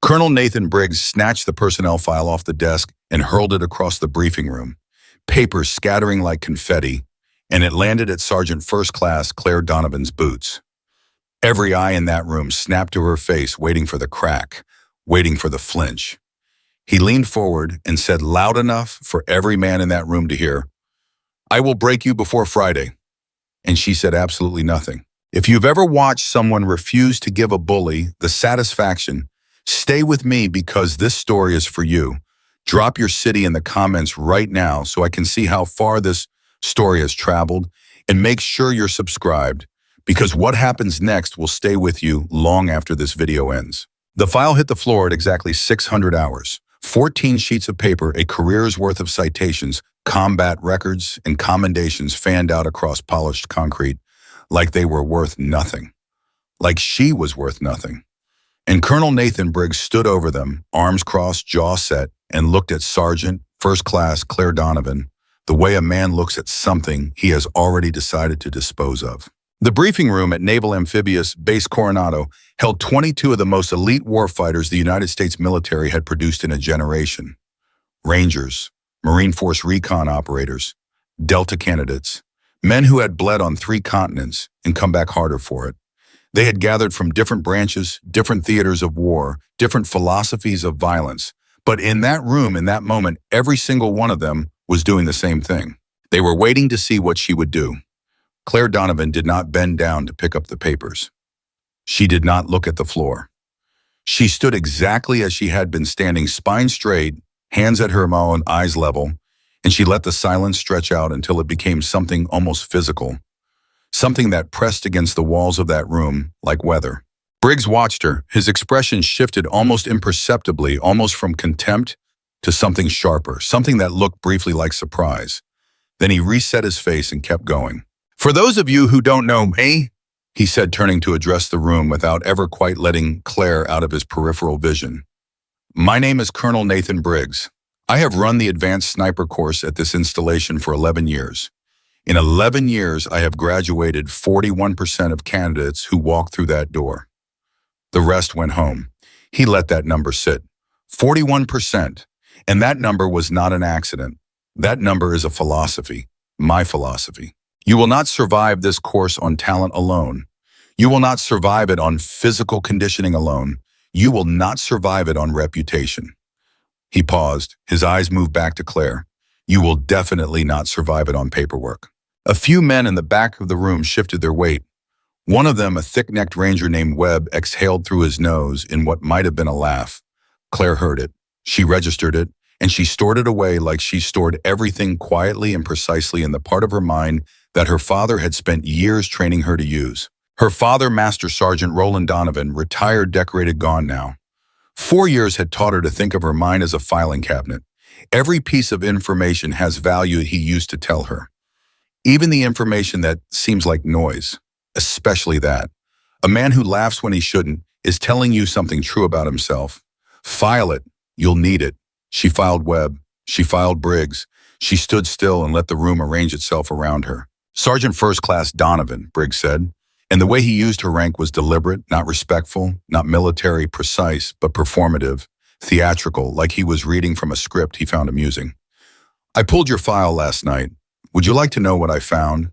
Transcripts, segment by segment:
Colonel Nathan Briggs snatched the personnel file off the desk and hurled it across the briefing room, papers scattering like confetti, and it landed at Sergeant First Class Claire Donovan's boots. Every eye in that room snapped to her face, waiting for the crack, waiting for the flinch. He leaned forward and said loud enough for every man in that room to hear, "I will break you before Friday." And she said absolutely nothing. If you've ever watched someone refuse to give a bully the satisfaction, stay with me because this story is for you. Drop your city in the comments right now so I can see how far this story has traveled, and make sure you're subscribed because what happens next will stay with you long after this video ends. The file hit the floor at exactly 600 hours. 14 sheets of paper, a career's worth of citations, combat records, and commendations fanned out across polished concrete like they were worth nothing. Like she was worth nothing. And Colonel Nathan Briggs stood over them, arms crossed, jaw set, and looked at Sergeant First Class Claire Donovan the way a man looks at something he has already decided to dispose of. The briefing room at Naval Amphibious Base Coronado held 22 of the most elite warfighters the United States military had produced in a generation. Rangers, Marine Force recon operators, Delta candidates, men who had bled on 3 continents and come back harder for it. They had gathered from different branches, different theaters of war, different philosophies of violence. But in that room, in that moment, every single one of them was doing the same thing. They were waiting to see what she would do. Claire Donovan did not bend down to pick up the papers. She did not look at the floor. She stood exactly as she had been standing, spine straight, hands at her mouth, eyes level, and she let the silence stretch out until it became something almost physical, something that pressed against the walls of that room like weather. Briggs watched her. His expression shifted almost imperceptibly, almost from contempt to something sharper, something that looked briefly like surprise. Then he reset his face and kept going. "For those of you who don't know me," he said, turning to address the room without ever quite letting Claire out of his peripheral vision. "My name is Colonel Nathan Briggs. I have run the advanced sniper course at this installation for 11 years. In 11 years, I have graduated 41% of candidates who walked through that door. The rest went home." He let that number sit. 41%. And that number was not an accident. That number is a philosophy, my philosophy. You will not survive this course on talent alone. You will not survive it on physical conditioning alone. You will not survive it on reputation. He paused. His eyes moved back to Claire. You will definitely not survive it on paperwork. A few men in the back of the room shifted their weight. One of them, a thick-necked ranger named Webb, exhaled through his nose in what might have been a laugh. Claire heard it. She registered it, and she stored it away like she stored everything quietly and precisely in the part of her mind that her father had spent years training her to use. Her father, Master Sergeant Roland Donovan, retired, decorated, gone now. 4 years had taught her to think of her mind as a filing cabinet. Every piece of information has value, he used to tell her. Even the information that seems like noise, especially that. A man who laughs when he shouldn't is telling you something true about himself. File it. You'll need it. She filed Webb. She filed Briggs. She stood still and let the room arrange itself around her. "Sergeant First Class Donovan," Briggs said. And the way he used her rank was deliberate, not respectful, not military, precise, but performative, theatrical, like he was reading from a script he found amusing. "I pulled your file last night. Would you like to know what I found?"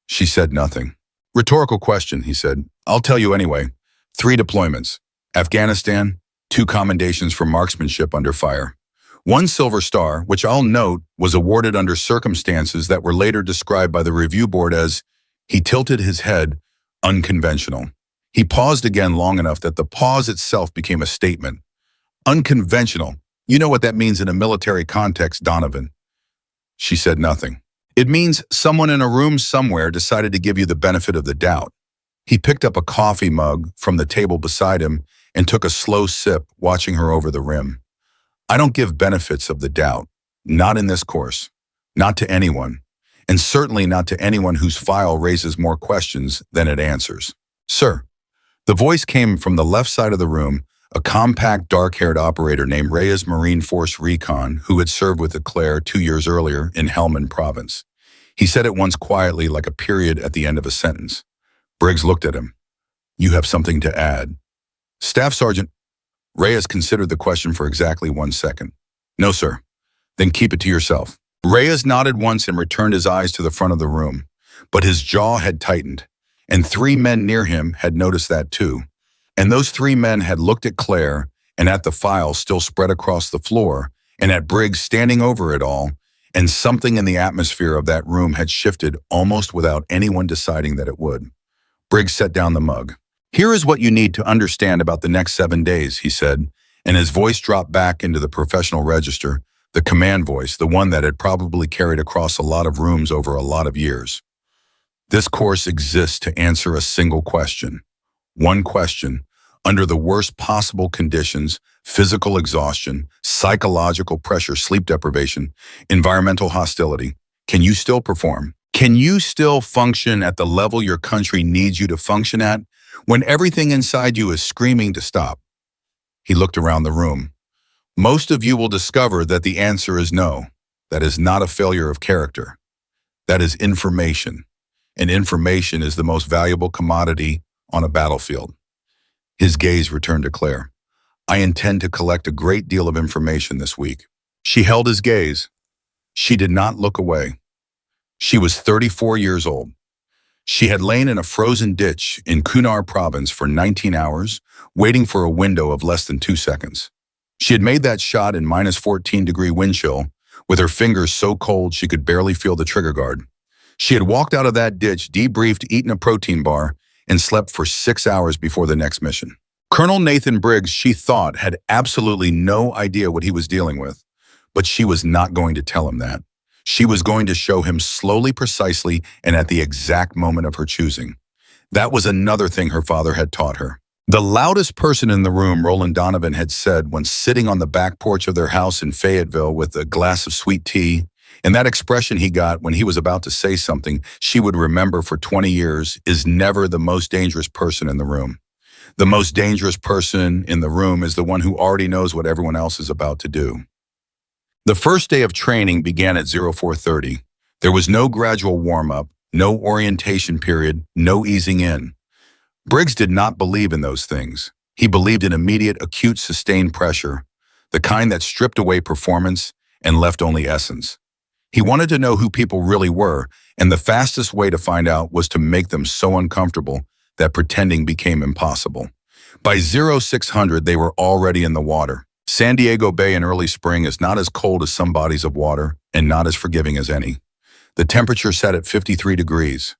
She said nothing. "Rhetorical question," he said. "I'll tell you anyway. 3 deployments. Afghanistan, 2 commendations for marksmanship under fire. 1 Silver Star, which I'll note was awarded under circumstances that were later described by the review board as," he tilted his head, "unconventional." He paused again long enough that the pause itself became a statement. "Unconventional. You know what that means in a military context, Donovan." She said nothing. "It means someone in a room somewhere decided to give you the benefit of the doubt." He picked up a coffee mug from the table beside him and took a slow sip, watching her over the rim. "I don't give benefits of the doubt. Not in this course. Not to anyone. And certainly not to anyone whose file raises more questions than it answers." "Sir." The voice came from the left side of the room, a compact, dark-haired operator named Reyes, Marine Force Recon, who had served with Claire 2 years earlier in Helmand Province. He said it once quietly, like a period at the end of a sentence. Briggs looked at him. "You have something to add." "Staff Sergeant..." Reyes considered the question for exactly 1 second. No, sir. Then keep it to yourself. Reyes nodded once and returned his eyes to the front of the room, but his jaw had tightened, and 3 men near him had noticed that too. And those 3 men had looked at Claire and at the file still spread across the floor and at Briggs standing over it all, and something in the atmosphere of that room had shifted almost without anyone deciding that it would. Briggs set down the mug. Here is what you need to understand about the next 7 days, he said, and his voice dropped back into the professional register, the command voice, the one that had probably carried across a lot of rooms over a lot of years. This course exists to answer a single question. One question, under the worst possible conditions, physical exhaustion, psychological pressure, sleep deprivation, environmental hostility, can you still perform? Can you still function at the level your country needs you to function at when everything inside you is screaming to stop? He looked around the room. Most of you will discover that the answer is no. That is not a failure of character. That is information. And information is the most valuable commodity on a battlefield. His gaze returned to Claire. I intend to collect a great deal of information this week. She held his gaze. She did not look away. She was 34 years old. She had lain in a frozen ditch in Kunar province for 19 hours, waiting for a window of less than 2 seconds. She had made that shot in minus 14-degree wind chill, with her fingers so cold she could barely feel the trigger guard. She had walked out of that ditch, debriefed, eaten a protein bar, and slept for 6 hours before the next mission. Colonel Nathan Briggs, she thought, had absolutely no idea what he was dealing with, but she was not going to tell him that. She was going to show him slowly, precisely, and at the exact moment of her choosing. That was another thing her father had taught her. The loudest person in the room, Roland Donovan had said when sitting on the back porch of their house in Fayetteville with a glass of sweet tea, and that expression he got when he was about to say something she would remember for 20 years, is never the most dangerous person in the room. The most dangerous person in the room is the one who already knows what everyone else is about to do. The first day of training began at 04:30. There was no gradual warm-up, no orientation period, no easing in. Briggs did not believe in those things. He believed in immediate, acute, sustained pressure, the kind that stripped away performance and left only essence. He wanted to know who people really were, and the fastest way to find out was to make them so uncomfortable that pretending became impossible. By 0600, they were already in the water. San Diego Bay in early spring is not as cold as some bodies of water and not as forgiving as any. The temperature sat at 53 degrees.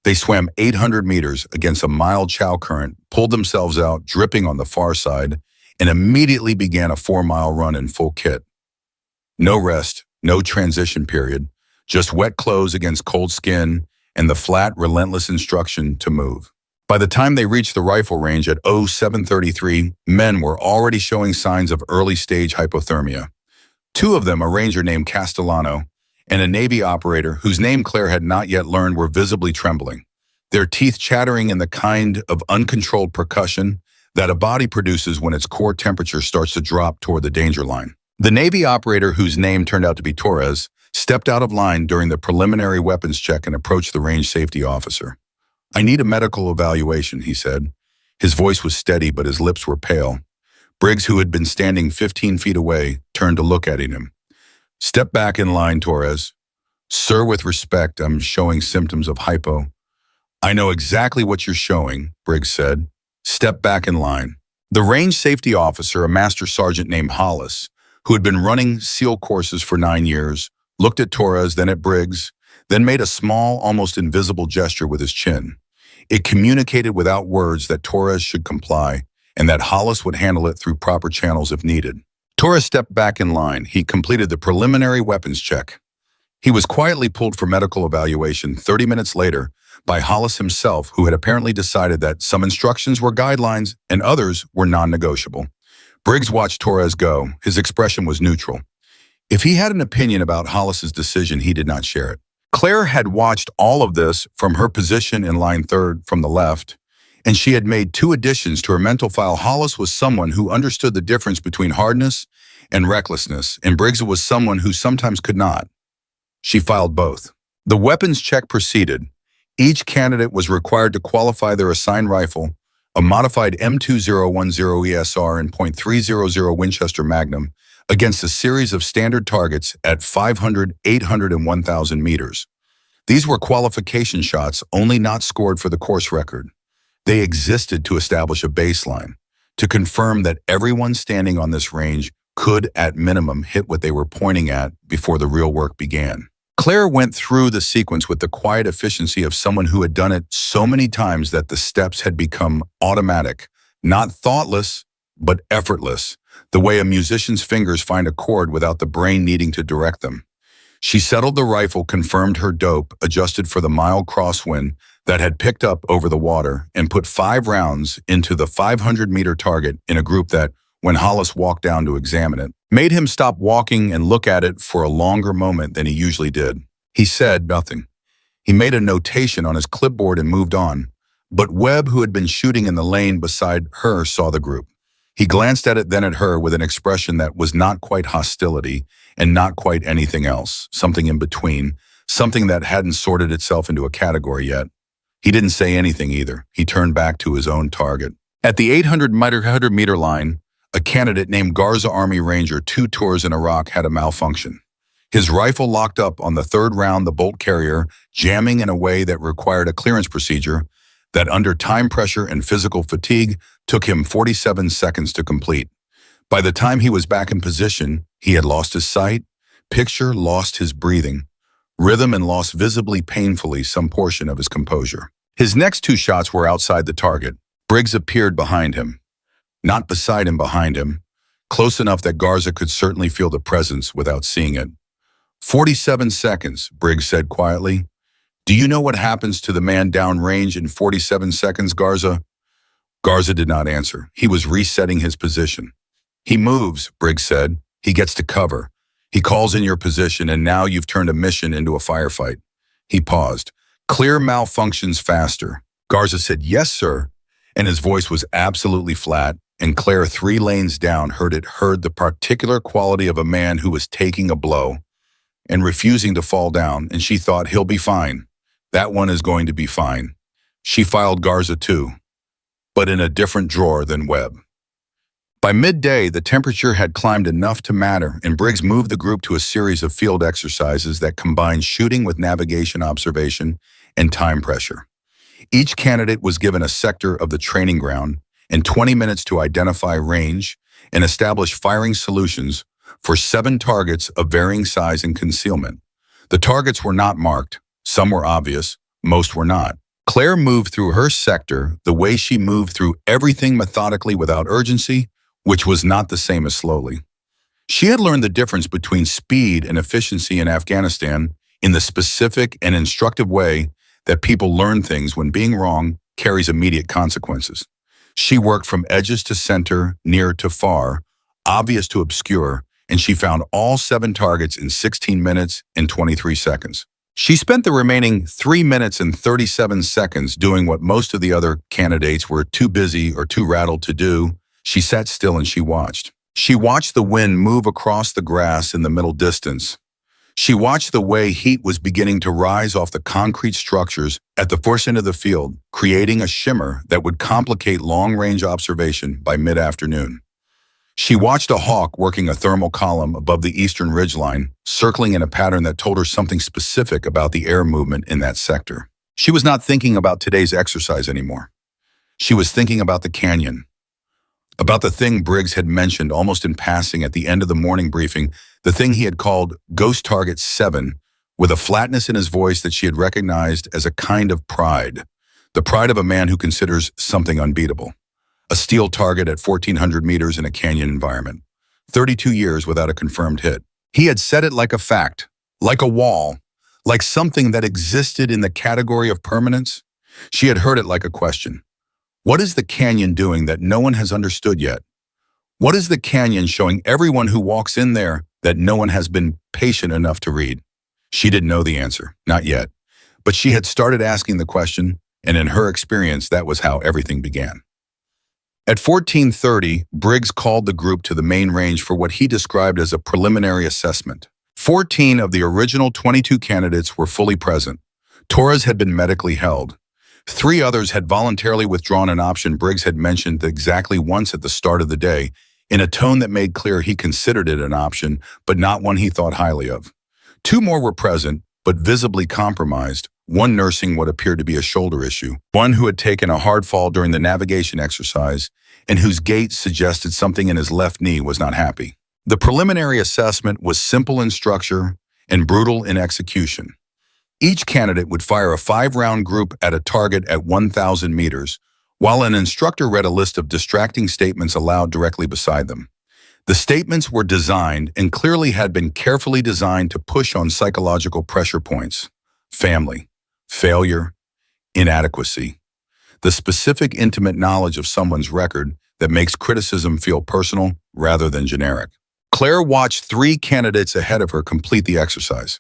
They swam 800 meters against a mild chow current, pulled themselves out, dripping on the far side, and immediately began a 4-mile run in full kit. No rest, no transition period, just wet clothes against cold skin and the flat, relentless instruction to move. By the time they reached the rifle range at 0733, men were already showing signs of early-stage hypothermia. 2 of them, a ranger named Castellano and a Navy operator whose name Claire had not yet learned, were visibly trembling, their teeth chattering in the kind of uncontrolled percussion that a body produces when its core temperature starts to drop toward the danger line. The Navy operator, whose name turned out to be Torres, stepped out of line during the preliminary weapons check and approached the range safety officer. I need a medical evaluation, he said. His voice was steady, but his lips were pale. Briggs, who had been standing 15 feet away, turned to look at him. Step back in line, Torres. Sir, with respect, I'm showing symptoms of hypo. I know exactly what you're showing, Briggs said. Step back in line. The range safety officer, a master sergeant named Hollis, who had been running SEAL courses for 9 years, looked at Torres, then at Briggs, then made a small, almost invisible gesture with his chin. It communicated without words that Torres should comply and that Hollis would handle it through proper channels if needed. Torres stepped back in line. He completed the preliminary weapons check. He was quietly pulled for medical evaluation 30 minutes later by Hollis himself, who had apparently decided that some instructions were guidelines and others were non-negotiable. Briggs watched Torres go. His expression was neutral. If he had an opinion about Hollis's decision, he did not share it. Claire had watched all of this from her position in line 3rd from the left, and she had made 2 additions to her mental file. Hollis was someone who understood the difference between hardness and recklessness, and Briggs was someone who sometimes could not. She filed both. The weapons check proceeded. Each candidate was required to qualify their assigned rifle, a modified M2010 ESR and .300 Winchester Magnum, against a series of standard targets at 500, 800, and 1,000 meters. These were qualification shots, only not scored for the course record. They existed to establish a baseline, to confirm that everyone standing on this range could, at minimum, hit what they were pointing at before the real work began. Claire went through the sequence with the quiet efficiency of someone who had done it so many times that the steps had become automatic, not thoughtless, but effortless, the way a musician's fingers find a chord without the brain needing to direct them. She settled the rifle, confirmed her dope, adjusted for the mild crosswind that had picked up over the water, and put 5 rounds into the 500-meter target in a group that, when Hollis walked down to examine it, made him stop walking and look at it for a longer moment than he usually did. He said nothing. He made a notation on his clipboard and moved on, but Webb, who had been shooting in the lane beside her, saw the group. He glanced at it, then at her, with an expression that was not quite hostility and not quite anything else, something in between, something that hadn't sorted itself into a category yet. He didn't say anything either. He turned back to his own target. At the 800-meter line, a candidate named Garza, Army Ranger, 2 tours in Iraq, had a malfunction. His rifle locked up on the 3rd round, the bolt carrier, jamming in a way that required a clearance procedure that, under time pressure and physical fatigue, took him 47 seconds to complete. By the time he was back in position, he had lost his sight, picture, lost his breathing, rhythm, and lost visibly painfully some portion of his composure. His next 2 shots were outside the target. Briggs appeared behind him. Not beside him, behind him, close enough that Garza could certainly feel the presence without seeing it. 47 seconds, Briggs said quietly. Do you know what happens to the man downrange in 47 seconds, Garza? Garza did not answer. He was resetting his position. He moves, Briggs said. He gets to cover. He calls in your position, and now you've turned a mission into a firefight. He paused. Clear malfunctions faster. Garza said, yes, sir. And his voice was absolutely flat, and Claire, 3 lanes down, heard the particular quality of a man who was taking a blow and refusing to fall down, and she thought, he'll be fine. That one is going to be fine. She filed Garza too, but in a different drawer than Webb. By midday, the temperature had climbed enough to matter, and Briggs moved the group to a series of field exercises that combined shooting with navigation observation and time pressure. Each candidate was given a sector of the training ground and 20 minutes to identify range and establish firing solutions for 7 targets of varying size and concealment. The targets were not marked. Some were obvious, most were not. Claire moved through her sector the way she moved through everything, methodically, without urgency, which was not the same as slowly. She had learned the difference between speed and efficiency in Afghanistan in the specific and instructive way that people learn things when being wrong carries immediate consequences. She worked from edges to center, near to far, obvious to obscure, and she found all 7 targets in 16 minutes and 23 seconds. She spent the remaining 3 minutes and 37 seconds doing what most of the other candidates were too busy or too rattled to do. She sat still and she watched. She watched the wind move across the grass in the middle distance. She watched the way heat was beginning to rise off the concrete structures at the first end of the field, creating a shimmer that would complicate long-range observation by mid-afternoon. She watched a hawk working a thermal column above the eastern ridgeline, circling in a pattern that told her something specific about the air movement in that sector. She was not thinking about today's exercise anymore. She was thinking about the canyon, about the thing Briggs had mentioned almost in passing at the end of the morning briefing, the thing he had called Ghost Target 7, with a flatness in his voice that she had recognized as a kind of pride, the pride of a man who considers something unbeatable. A steel target at 1,400 meters in a canyon environment. 32 years without a confirmed hit. He had said it like a fact, like a wall, like something that existed in the category of permanence. She had heard it like a question. What is the canyon doing that no one has understood yet? What is the canyon showing everyone who walks in there that no one has been patient enough to read? She didn't know the answer, not yet. But she had started asking the question, and in her experience, that was how everything began. At 14:30, Briggs called the group to the main range for what he described as a preliminary assessment. 14 of the original 22 candidates were fully present. Torres had been medically held. 3 others had voluntarily withdrawn an option Briggs had mentioned exactly once at the start of the day, in a tone that made clear he considered it an option, but not one he thought highly of. 2 more were present, but visibly compromised, one nursing what appeared to be a shoulder issue, one who had taken a hard fall during the navigation exercise, and whose gait suggested something in his left knee was not happy. The preliminary assessment was simple in structure and brutal in execution. Each candidate would fire a 5-round group at a target at 1,000 meters, while an instructor read a list of distracting statements aloud directly beside them. The statements were designed and clearly had been carefully designed to push on psychological pressure points: family, failure, inadequacy, the specific intimate knowledge of someone's record that makes criticism feel personal rather than generic. Claire watched 3 candidates ahead of her complete the exercise.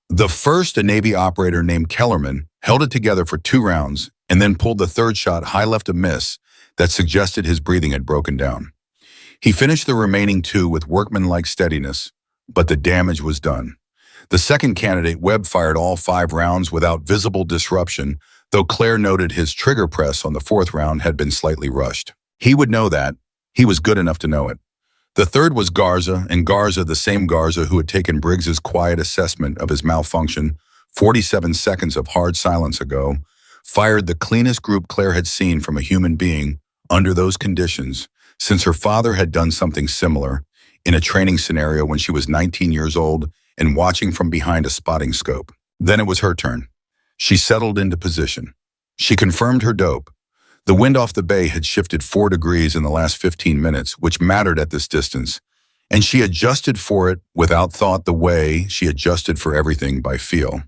The first, a Navy operator named Kellerman, held it together for 2 rounds and then pulled the 3rd shot high left a miss that suggested his breathing had broken down. He finished the remaining 2 with workmanlike steadiness, but the damage was done. The second candidate, Webb, fired all 5 rounds without visible disruption, though Claire noted his trigger press on the 4th round had been slightly rushed. He would know that. He was good enough to know it. The third was Garza, and Garza, the same Garza who had taken Briggs's quiet assessment of his malfunction 47 seconds of hard silence ago, fired the cleanest group Claire had seen from a human being under those conditions since her father had done something similar in a training scenario when she was 19 years old and watching from behind a spotting scope. Then it was her turn. She settled into position. She confirmed her dope. The wind off the bay had shifted 4 degrees in the last 15 minutes, which mattered at this distance, and she adjusted for it without thought the way she adjusted for everything by feel.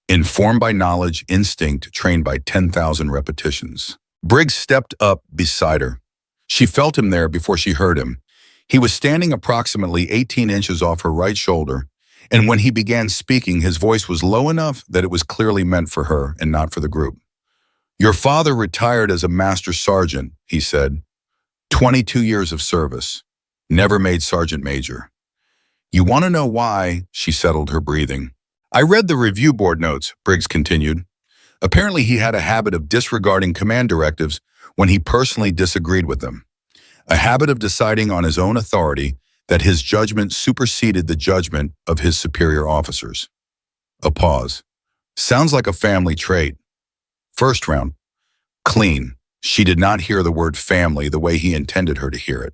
Informed by knowledge, instinct, trained by 10,000 repetitions. Briggs stepped up beside her. She felt him there before she heard him. He was standing approximately 18 inches off her right shoulder, and when he began speaking, his voice was low enough that it was clearly meant for her and not for the group. "Your father retired as a master sergeant," he said. 22 years of service. Never made sergeant major. "You want to know why?" She settled her breathing. "I read the review board notes," Briggs continued. "Apparently he had a habit of disregarding command directives when he personally disagreed with them. A habit of deciding on his own authority that his judgment superseded the judgment of his superior officers." A pause. "Sounds like a family trait." First round. Clean. She did not hear the word family the way he intended her to hear it.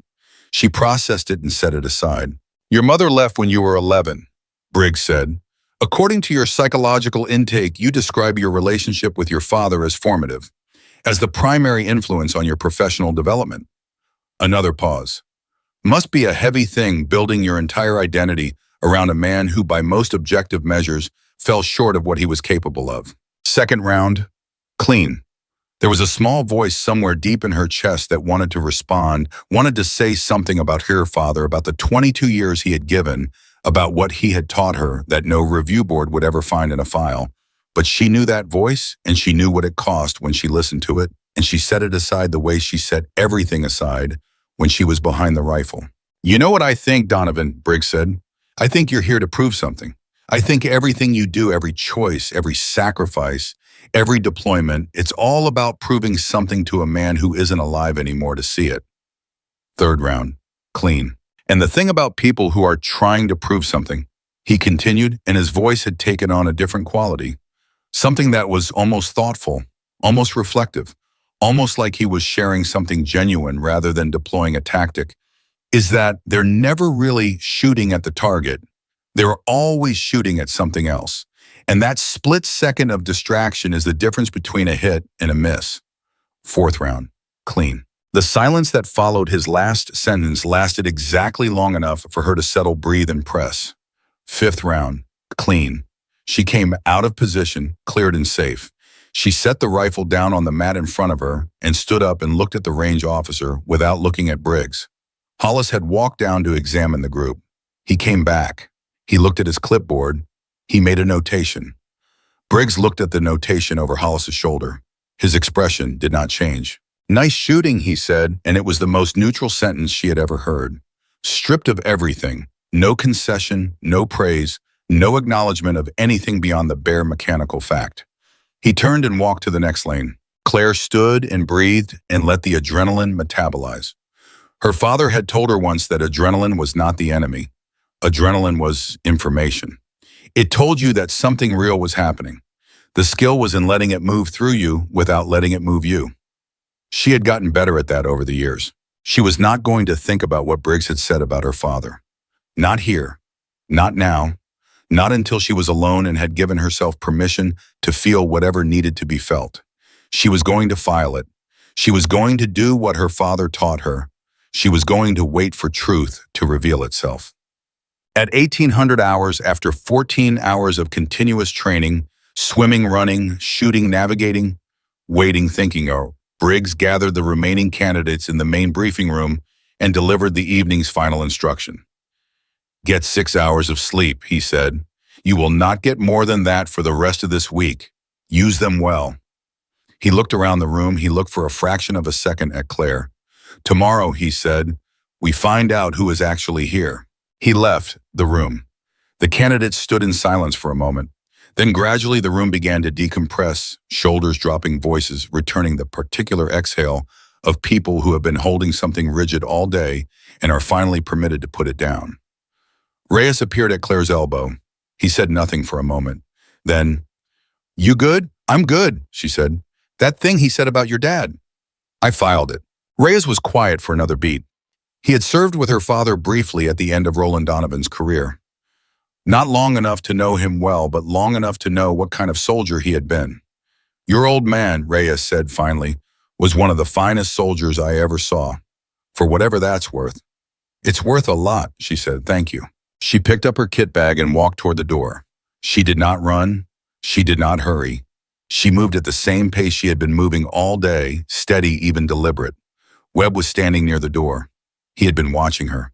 She processed it and set it aside. "Your mother left when you were 11, Briggs said. "According to your psychological intake, you describe your relationship with your father as formative, as the primary influence on your professional development." Another pause. "Must be a heavy thing building your entire identity around a man who, by most objective measures, fell short of what he was capable of." Second round. Clean. There was a small voice somewhere deep in her chest that wanted to respond, wanted to say something about her father, about the 22 years he had given, about what he had taught her that no review board would ever find in a file. But she knew that voice, and she knew what it cost when she listened to it, and she set it aside the way she set everything aside when she was behind the rifle. "You know what I think, Donovan," Briggs said. "I think you're here to prove something. I think everything you do, every choice, every sacrifice, every deployment, it's all about proving something to a man who isn't alive anymore to see it." Third round. Clean. "And the thing about people who are trying to prove something," he continued, and his voice had taken on a different quality, something that was almost thoughtful, almost reflective, almost like he was sharing something genuine rather than deploying a tactic, is that they're never really shooting at the target. They're always shooting at something else. And that split second of distraction is the difference between a hit and a miss. Fourth round. Clean. The silence that followed his last sentence lasted exactly long enough for her to settle, breathe, and press. Fifth round. Clean. She came out of position, cleared and safe. She set the rifle down on the mat in front of her and stood up and looked at the range officer without looking at Briggs. Hollis had walked down to examine the group. He came back. He looked at his clipboard. He made a notation. Briggs looked at the notation over Hollis's shoulder. His expression did not change. "Nice shooting," he said, and it was the most neutral sentence she had ever heard. Stripped of everything, no concession, no praise, no acknowledgement of anything beyond the bare mechanical fact. He turned and walked to the next lane. Claire stood and breathed and let the adrenaline metabolize. Her father had told her once that adrenaline was not the enemy. Adrenaline was information. It told you that something real was happening. The skill was in letting it move through you without letting it move you. She had gotten better at that over the years. She was not going to think about what Briggs had said about her father. Not here. Not now. Not until she was alone and had given herself permission to feel whatever needed to be felt. She was going to file it. She was going to do what her father taught her. She was going to wait for truth to reveal itself. At 1800 hours, after 14 hours of continuous training, swimming, running, shooting, navigating, waiting, thinking, Briggs gathered the remaining candidates in the main briefing room and delivered the evening's final instruction. "Get 6 hours of sleep," he said. "You will not get more than that for the rest of this week. Use them well." He looked around the room. He looked for a fraction of a second at Claire. "Tomorrow," he said, "we find out who is actually here." He left the room. The candidates stood in silence for a moment. Then gradually the room began to decompress, shoulders dropping, voices returning, the particular exhale of people who have been holding something rigid all day and are finally permitted to put it down. Reyes appeared at Claire's elbow. He said nothing for a moment. Then, "You good?" "I'm good," she said. "That thing he said about your dad." "I filed it." Reyes was quiet for another beat. He had served with her father briefly at the end of Roland Donovan's career. Not long enough to know him well, but long enough to know what kind of soldier he had been. "Your old man," Reyes said finally, "was one of the finest soldiers I ever saw. For whatever that's worth." "It's worth a lot," she said. "Thank you." She picked up her kit bag and walked toward the door. She did not run. She did not hurry. She moved at the same pace she had been moving all day, steady, even deliberate. Webb was standing near the door. He had been watching her.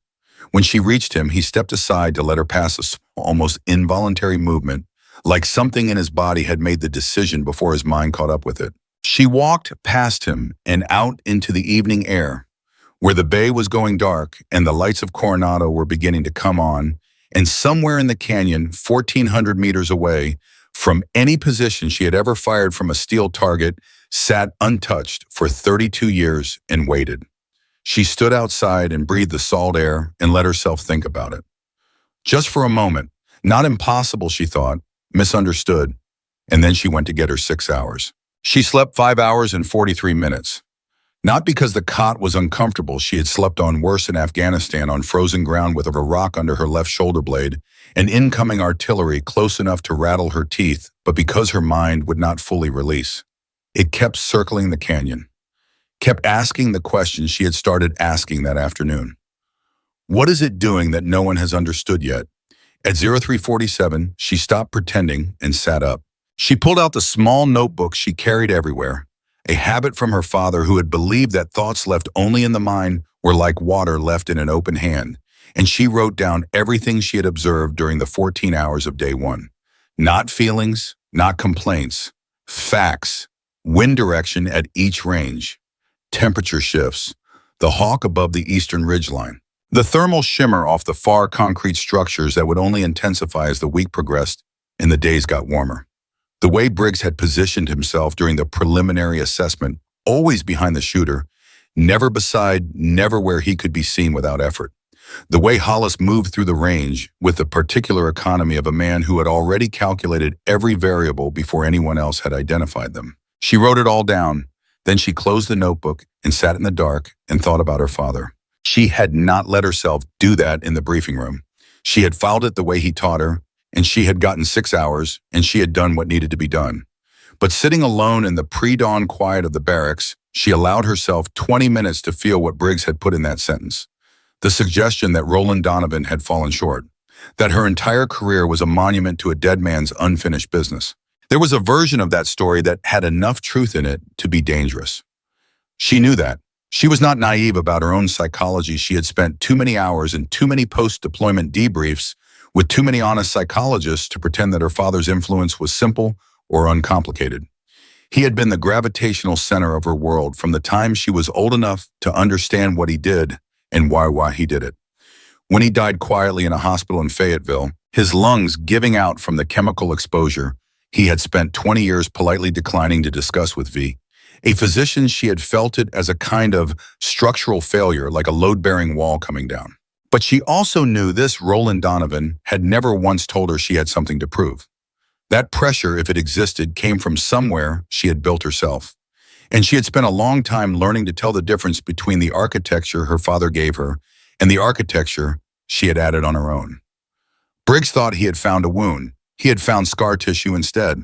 When she reached him, he stepped aside to let her pass, a small, almost involuntary movement, like something in his body had made the decision before his mind caught up with it. She walked past him and out into the evening air, where the bay was going dark and the lights of Coronado were beginning to come on, and somewhere in the canyon, 1,400 meters away from any position she had ever fired from a steel target, sat untouched for 32 years and waited. She stood outside and breathed the salt air and let herself think about it. Just for a moment, not impossible, she thought, misunderstood, and then she went to get her 6 hours. She slept 5 hours and 43 minutes. Not because the cot was uncomfortable. She had slept on worse in Afghanistan, on frozen ground with a rock under her left shoulder blade and incoming artillery close enough to rattle her teeth, but because her mind would not fully release. It kept circling the canyon, kept asking the questions she had started asking that afternoon. What is it doing that no one has understood yet? At 0347, she stopped pretending and sat up. She pulled out the small notebook she carried everywhere, a habit from her father who had believed that thoughts left only in the mind were like water left in an open hand, and she wrote down everything she had observed during the 14 hours of day one. Not feelings, not complaints, facts, wind direction at each range, temperature shifts, the hawk above the eastern ridgeline, the thermal shimmer off the far concrete structures that would only intensify as the week progressed and the days got warmer. The way Briggs had positioned himself during the preliminary assessment, always behind the shooter, never beside, never where he could be seen without effort. The way Hollis moved through the range with the particular economy of a man who had already calculated every variable before anyone else had identified them. She wrote it all down. Then she closed the notebook and sat in the dark and thought about her father. She had not let herself do that in the briefing room. She had filed it the way he taught her, and she had gotten 6 hours, and she had done what needed to be done. But sitting alone in the pre-dawn quiet of the barracks, she allowed herself 20 minutes to feel what Briggs had put in that sentence. The suggestion that Roland Donovan had fallen short, that her entire career was a monument to a dead man's unfinished business. There was a version of that story that had enough truth in it to be dangerous. She knew that. She was not naive about her own psychology. She had spent too many hours and too many post-deployment debriefs with too many honest psychologists to pretend that her father's influence was simple or uncomplicated. He had been the gravitational center of her world from the time she was old enough to understand what he did and why he did it. When he died quietly in a hospital in Fayetteville, his lungs giving out from the chemical exposure he had spent 20 years politely declining to discuss with V, A physician, she had felt it as a kind of structural failure, like a load-bearing wall coming down. But she also knew this Roland Donovan had never once told her she had something to prove. That pressure, if it existed, came from somewhere she had built herself. And she had spent a long time learning to tell the difference between the architecture her father gave her and the architecture she had added on her own. Briggs thought he had found a wound. He had found scar tissue instead.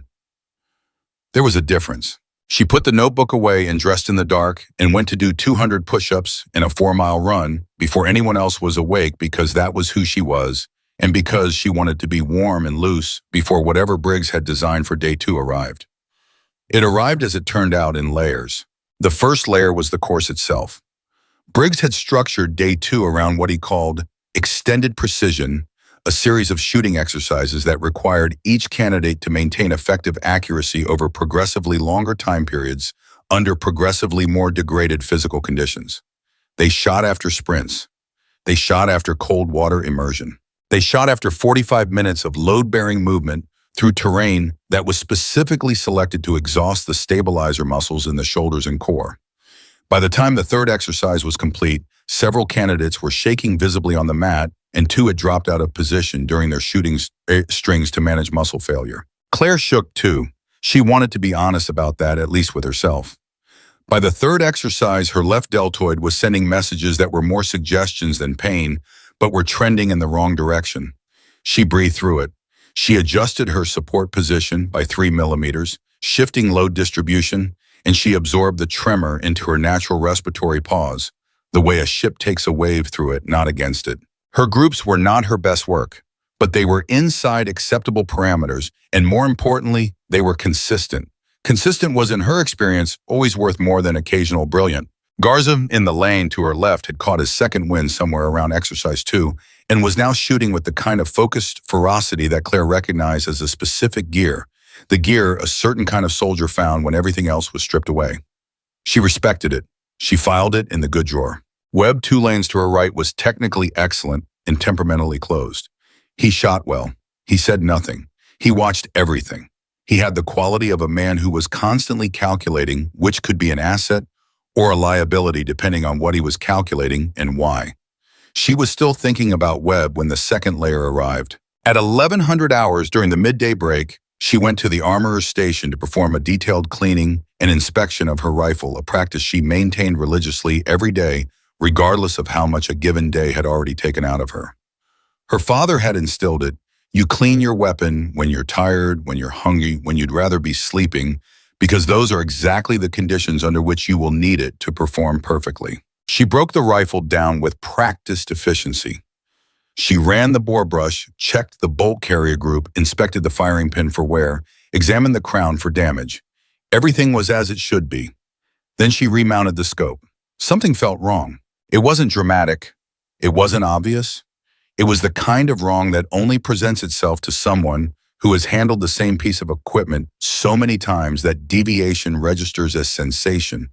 There was a difference. She put the notebook away and dressed in the dark and went to do 200 push-ups and a 4-mile run before anyone else was awake, because that was who she was and because she wanted to be warm and loose before whatever Briggs had designed for day 2 arrived. It arrived, as it turned out, in layers. The first layer was the course itself. Briggs had structured day 2 around what he called extended precision, a series of shooting exercises that required each candidate to maintain effective accuracy over progressively longer time periods under progressively more degraded physical conditions. They shot after sprints. They shot after cold water immersion. They shot after 45 minutes of load-bearing movement through terrain that was specifically selected to exhaust the stabilizer muscles in the shoulders and core. By the time the third exercise was complete, several candidates were shaking visibly on the mat, and 2 had dropped out of position during their shooting strings to manage muscle failure. Claire shook too. She wanted to be honest about that, at least with herself. By the third exercise, her left deltoid was sending messages that were more suggestions than pain, but were trending in the wrong direction. She breathed through it. She adjusted her support position by 3 millimeters, shifting load distribution, and she absorbed the tremor into her natural respiratory pause, the way a ship takes a wave through it, not against it. Her groups were not her best work, but they were inside acceptable parameters, and more importantly, they were consistent. Consistent was, in her experience, always worth more than occasional brilliant. Garza, in the lane to her left, had caught his second wind somewhere around exercise 2 and was now shooting with the kind of focused ferocity that Claire recognized as a specific gear, the gear a certain kind of soldier found when everything else was stripped away. She respected it. She filed it in the good drawer. Webb, 2 lanes to her right, was technically excellent and temperamentally closed. He shot well. He said nothing. He watched everything. He had the quality of a man who was constantly calculating which could be an asset or a liability depending on what he was calculating and why. She was still thinking about Webb when the second layer arrived. At 1100 hours during the midday break, she went to the armorer's station to perform a detailed cleaning and inspection of her rifle, a practice she maintained religiously every day, regardless of how much a given day had already taken out of her. Her father had instilled it. You clean your weapon when you're tired, when you're hungry, when you'd rather be sleeping, because those are exactly the conditions under which you will need it to perform perfectly. She broke the rifle down with practiced efficiency. She ran the bore brush, checked the bolt carrier group, inspected the firing pin for wear, examined the crown for damage. Everything was as it should be. Then she remounted the scope. Something felt wrong. It wasn't dramatic. It wasn't obvious. It was the kind of wrong that only presents itself to someone who has handled the same piece of equipment so many times that deviation registers as sensation,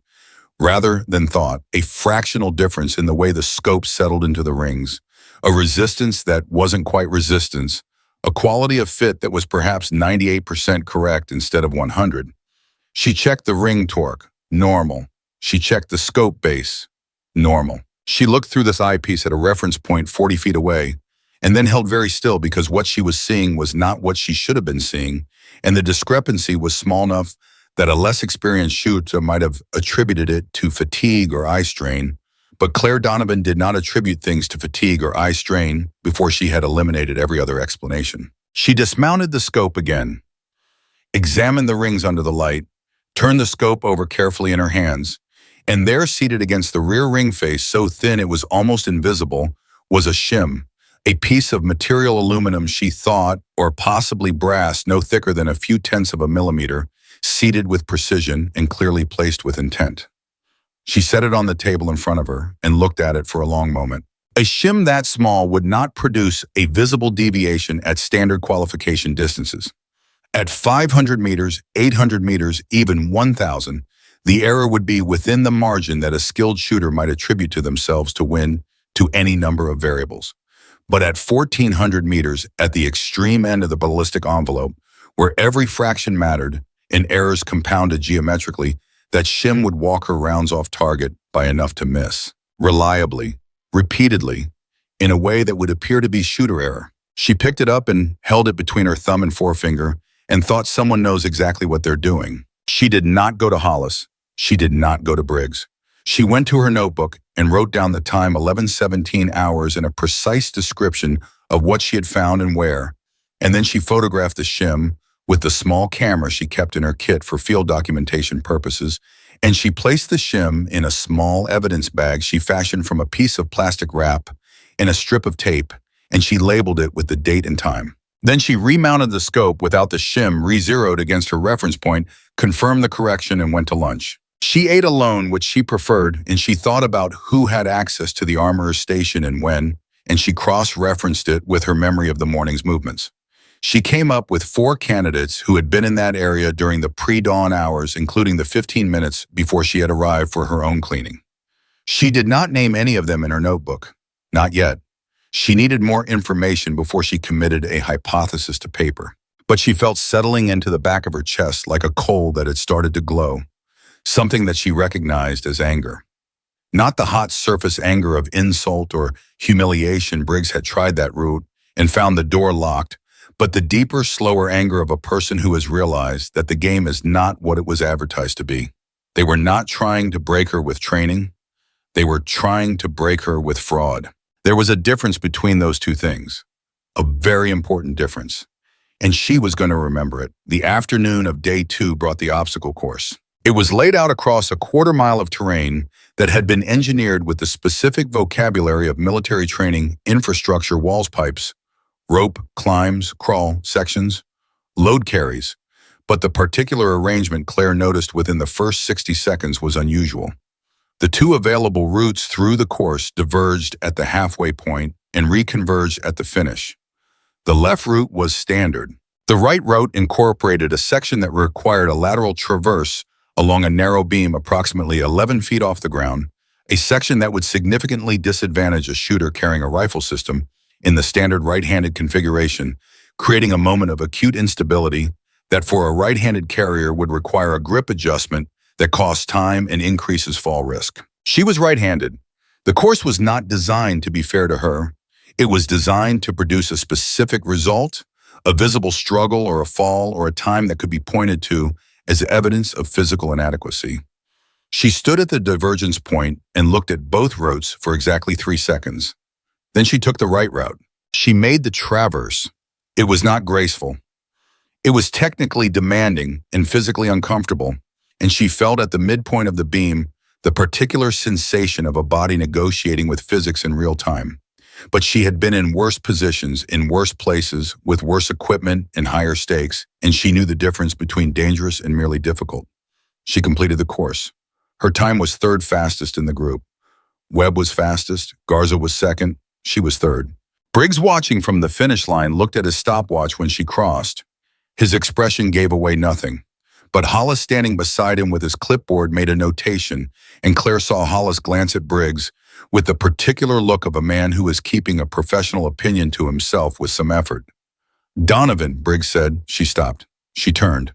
rather than thought, a fractional difference in the way the scope settled into the rings, a resistance that wasn't quite resistance, a quality of fit that was perhaps 98% correct instead of 100. She checked the ring torque, normal. She checked the scope base, normal. She looked through this eyepiece at a reference point 40 feet away, and then held very still because what she was seeing was not what she should have been seeing, and the discrepancy was small enough that a less experienced shooter might have attributed it to fatigue or eye strain, but Claire Donovan did not attribute things to fatigue or eye strain before she had eliminated every other explanation. She dismounted the scope again, examined the rings under the light, turned the scope over carefully in her hands, and there, seated against the rear ring face so thin it was almost invisible, was a shim, a piece of material aluminum she thought, or possibly brass no thicker than a few tenths of a millimeter, seated with precision and clearly placed with intent. She set it on the table in front of her and looked at it for a long moment. A shim that small would not produce a visible deviation at standard qualification distances. At 500 meters, 800 meters, even 1,000, the error would be within the margin that a skilled shooter might attribute to themselves to win to any number of variables. But at 1,400 meters, at the extreme end of the ballistic envelope, where every fraction mattered and errors compounded geometrically, that shim would walk her rounds off target by enough to miss, reliably, repeatedly, in a way that would appear to be shooter error. She picked it up and held it between her thumb and forefinger and thought someone knows exactly what they're doing. She did not go to Hollis. She did not go to Briggs. She went to her notebook and wrote down the time 11:17 hours and a precise description of what she had found and where. And then she photographed the shim with the small camera she kept in her kit for field documentation purposes, and she placed the shim in a small evidence bag she fashioned from a piece of plastic wrap and a strip of tape, and she labeled it with the date and time. Then she remounted the scope without the shim re-zeroed against her reference point, confirmed the correction, and went to lunch. She ate alone, which she preferred, and she thought about who had access to the armorer's station and when, and she cross-referenced it with her memory of the morning's movements. She came up with 4 candidates who had been in that area during the pre-dawn hours, including the 15 minutes before she had arrived for her own cleaning. She did not name any of them in her notebook. Not yet. She needed more information before she committed a hypothesis to paper. But she felt settling into the back of her chest like a coal that had started to glow, something that she recognized as anger. Not the hot surface anger of insult or humiliation. Briggs had tried that route and found the door locked, but the deeper, slower anger of a person who has realized that the game is not what it was advertised to be. They were not trying to break her with training. They were trying to break her with fraud. There was a difference between those two things, a very important difference, and she was going to remember it. The afternoon of day 2 brought the obstacle course. It was laid out across a quarter-mile of terrain that had been engineered with the specific vocabulary of military training, infrastructure, walls, pipes, rope, climbs, crawl, sections, load carries, but the particular arrangement Claire noticed within the first 60 seconds was unusual. The 2 available routes through the course diverged at the halfway point and reconverged at the finish. The left route was standard. The right route incorporated a section that required a lateral traverse along a narrow beam approximately 11 feet off the ground, a section that would significantly disadvantage a shooter carrying a rifle system in the standard right-handed configuration, creating a moment of acute instability that for a right-handed carrier would require a grip adjustment that costs time and increases fall risk. She was right-handed. The course was not designed to be fair to her. It was designed to produce a specific result, a visible struggle or a fall or a time that could be pointed to as evidence of physical inadequacy. She stood at the divergence point and looked at both routes for exactly 3 seconds. Then she took the right route. She made the traverse. It was not graceful. It was technically demanding and physically uncomfortable, and she felt at the midpoint of the beam the particular sensation of a body negotiating with physics in real time. But she had been in worse positions, in worse places, with worse equipment and higher stakes, and she knew the difference between dangerous and merely difficult. She completed the course. Her time was 3rd fastest in the group. Webb was fastest, Garza was 2nd, she was 3rd. Briggs, watching from the finish line, looked at his stopwatch when she crossed. His expression gave away nothing. But Hollis, standing beside him with his clipboard, made a notation, and Claire saw Hollis glance at Briggs with the particular look of a man who is keeping a professional opinion to himself with some effort. "Donovan," Briggs said. She stopped. She turned.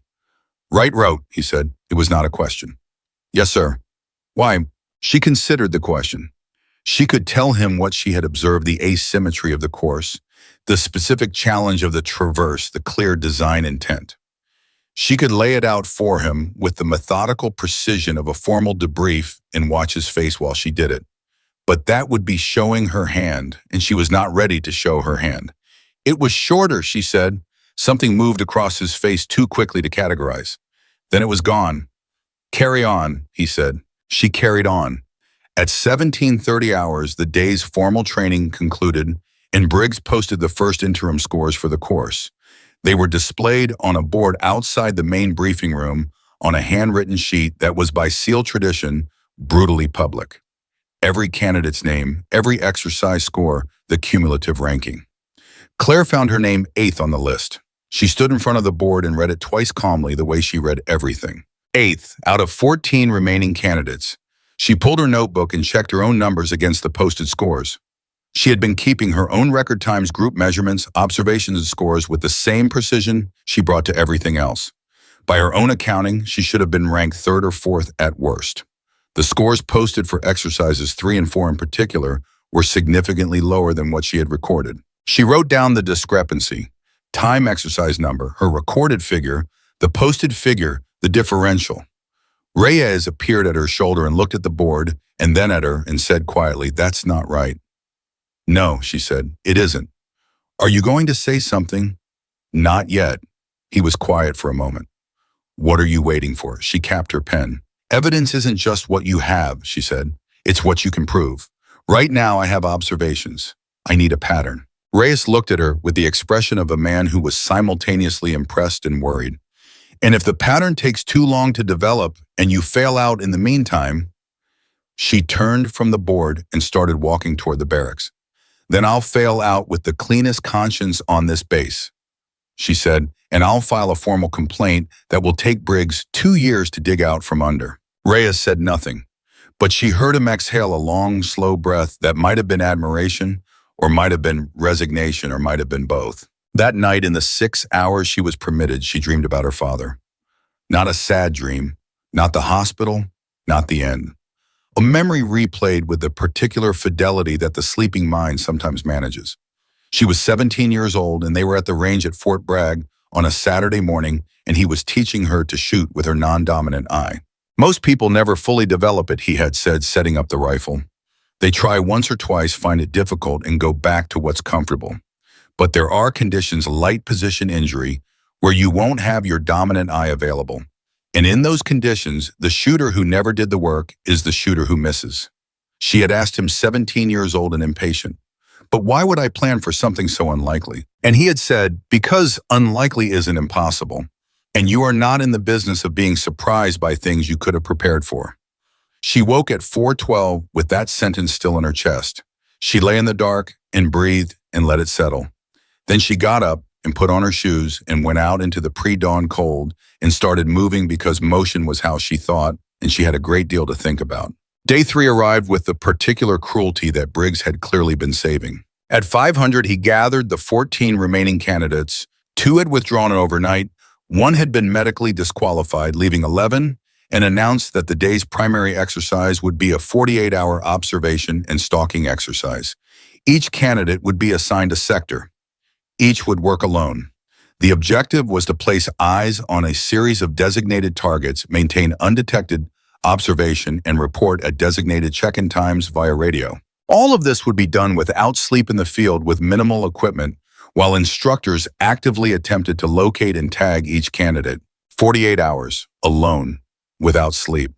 "Right route," he said. It was not a question. "Yes, sir." "Why?" She considered the question. She could tell him what she had observed, the asymmetry of the course, the specific challenge of the traverse, the clear design intent. She could lay it out for him with the methodical precision of a formal debrief and watch his face while she did it. But that would be showing her hand, and she was not ready to show her hand. "It was shorter," she said. Something moved across his face too quickly to categorize. Then it was gone. "Carry on," he said. She carried on. At 17:30 hours, the day's formal training concluded, and Briggs posted the first interim scores for the course. They were displayed on a board outside the main briefing room on a handwritten sheet that was, by SEAL tradition, brutally public. Every candidate's name, every exercise score, the cumulative ranking. Claire found her name 8th on the list. She stood in front of the board and read it twice calmly, the way she read everything. 8th out of 14 remaining candidates. She pulled her notebook and checked her own numbers against the posted scores. She had been keeping her own record times, group measurements, observations, and scores with the same precision she brought to everything else. By her own accounting, she should have been ranked third or fourth at worst. The scores posted for exercises 3 and 4 in particular were significantly lower than what she had recorded. She wrote down the discrepancy: time, exercise number, her recorded figure, the posted figure, the differential. Reyes appeared at her shoulder and looked at the board and then at her and said quietly, "That's not right." "No," she said, "it isn't." "Are you going to say something?" "Not yet." He was quiet for a moment. "What are you waiting for?" She capped her pen. "Evidence isn't just what you have," she said. "It's what you can prove. Right now I have observations. I need a pattern." Reyes looked at her with the expression of a man who was simultaneously impressed and worried. "And if the pattern takes too long to develop and you fail out in the meantime..." She turned from the board and started walking toward the barracks. "Then I'll fail out with the cleanest conscience on this base," she said, "and I'll file a formal complaint that will take Briggs 2 years to dig out from under." Reyes said nothing, but she heard him exhale a long, slow breath that might have been admiration, or might have been resignation, or might have been both. That night, in the 6 hours she was permitted, she dreamed about her father. Not a sad dream, not the hospital, not the end. A memory replayed with the particular fidelity that the sleeping mind sometimes manages. She was 17 years old, and they were at the range at Fort Bragg on a Saturday morning, and he was teaching her to shoot with her non-dominant eye. "Most people never fully develop it," he had said, setting up the rifle. "They try once or twice, find it difficult, and go back to what's comfortable. But there are conditions, light position injury, where you won't have your dominant eye available. And in those conditions, the shooter who never did the work is the shooter who misses." She had asked him, 17 years old and impatient, "But why would I plan for something so unlikely?" And he had said, "Because unlikely isn't impossible, and you are not in the business of being surprised by things you could have prepared for." She woke at 4:12 with that sentence still in her chest. She lay in the dark and breathed and let it settle. Then she got up and put on her shoes and went out into the pre-dawn cold and started moving, because motion was how she thought, and she had a great deal to think about. Day 3 arrived with the particular cruelty that Briggs had clearly been saving. At 500, he gathered the 14 remaining candidates. 2 had withdrawn overnight, 1 had been medically disqualified, leaving 11, and announced that the day's primary exercise would be a 48-hour observation and stalking exercise. Each candidate would be assigned a sector. Each would work alone. The objective was to place eyes on a series of designated targets, maintain undetected observation, and report at designated check-in times via radio. All of this would be done without sleep in the field with minimal equipment, while instructors actively attempted to locate and tag each candidate. 48 hours, alone, without sleep.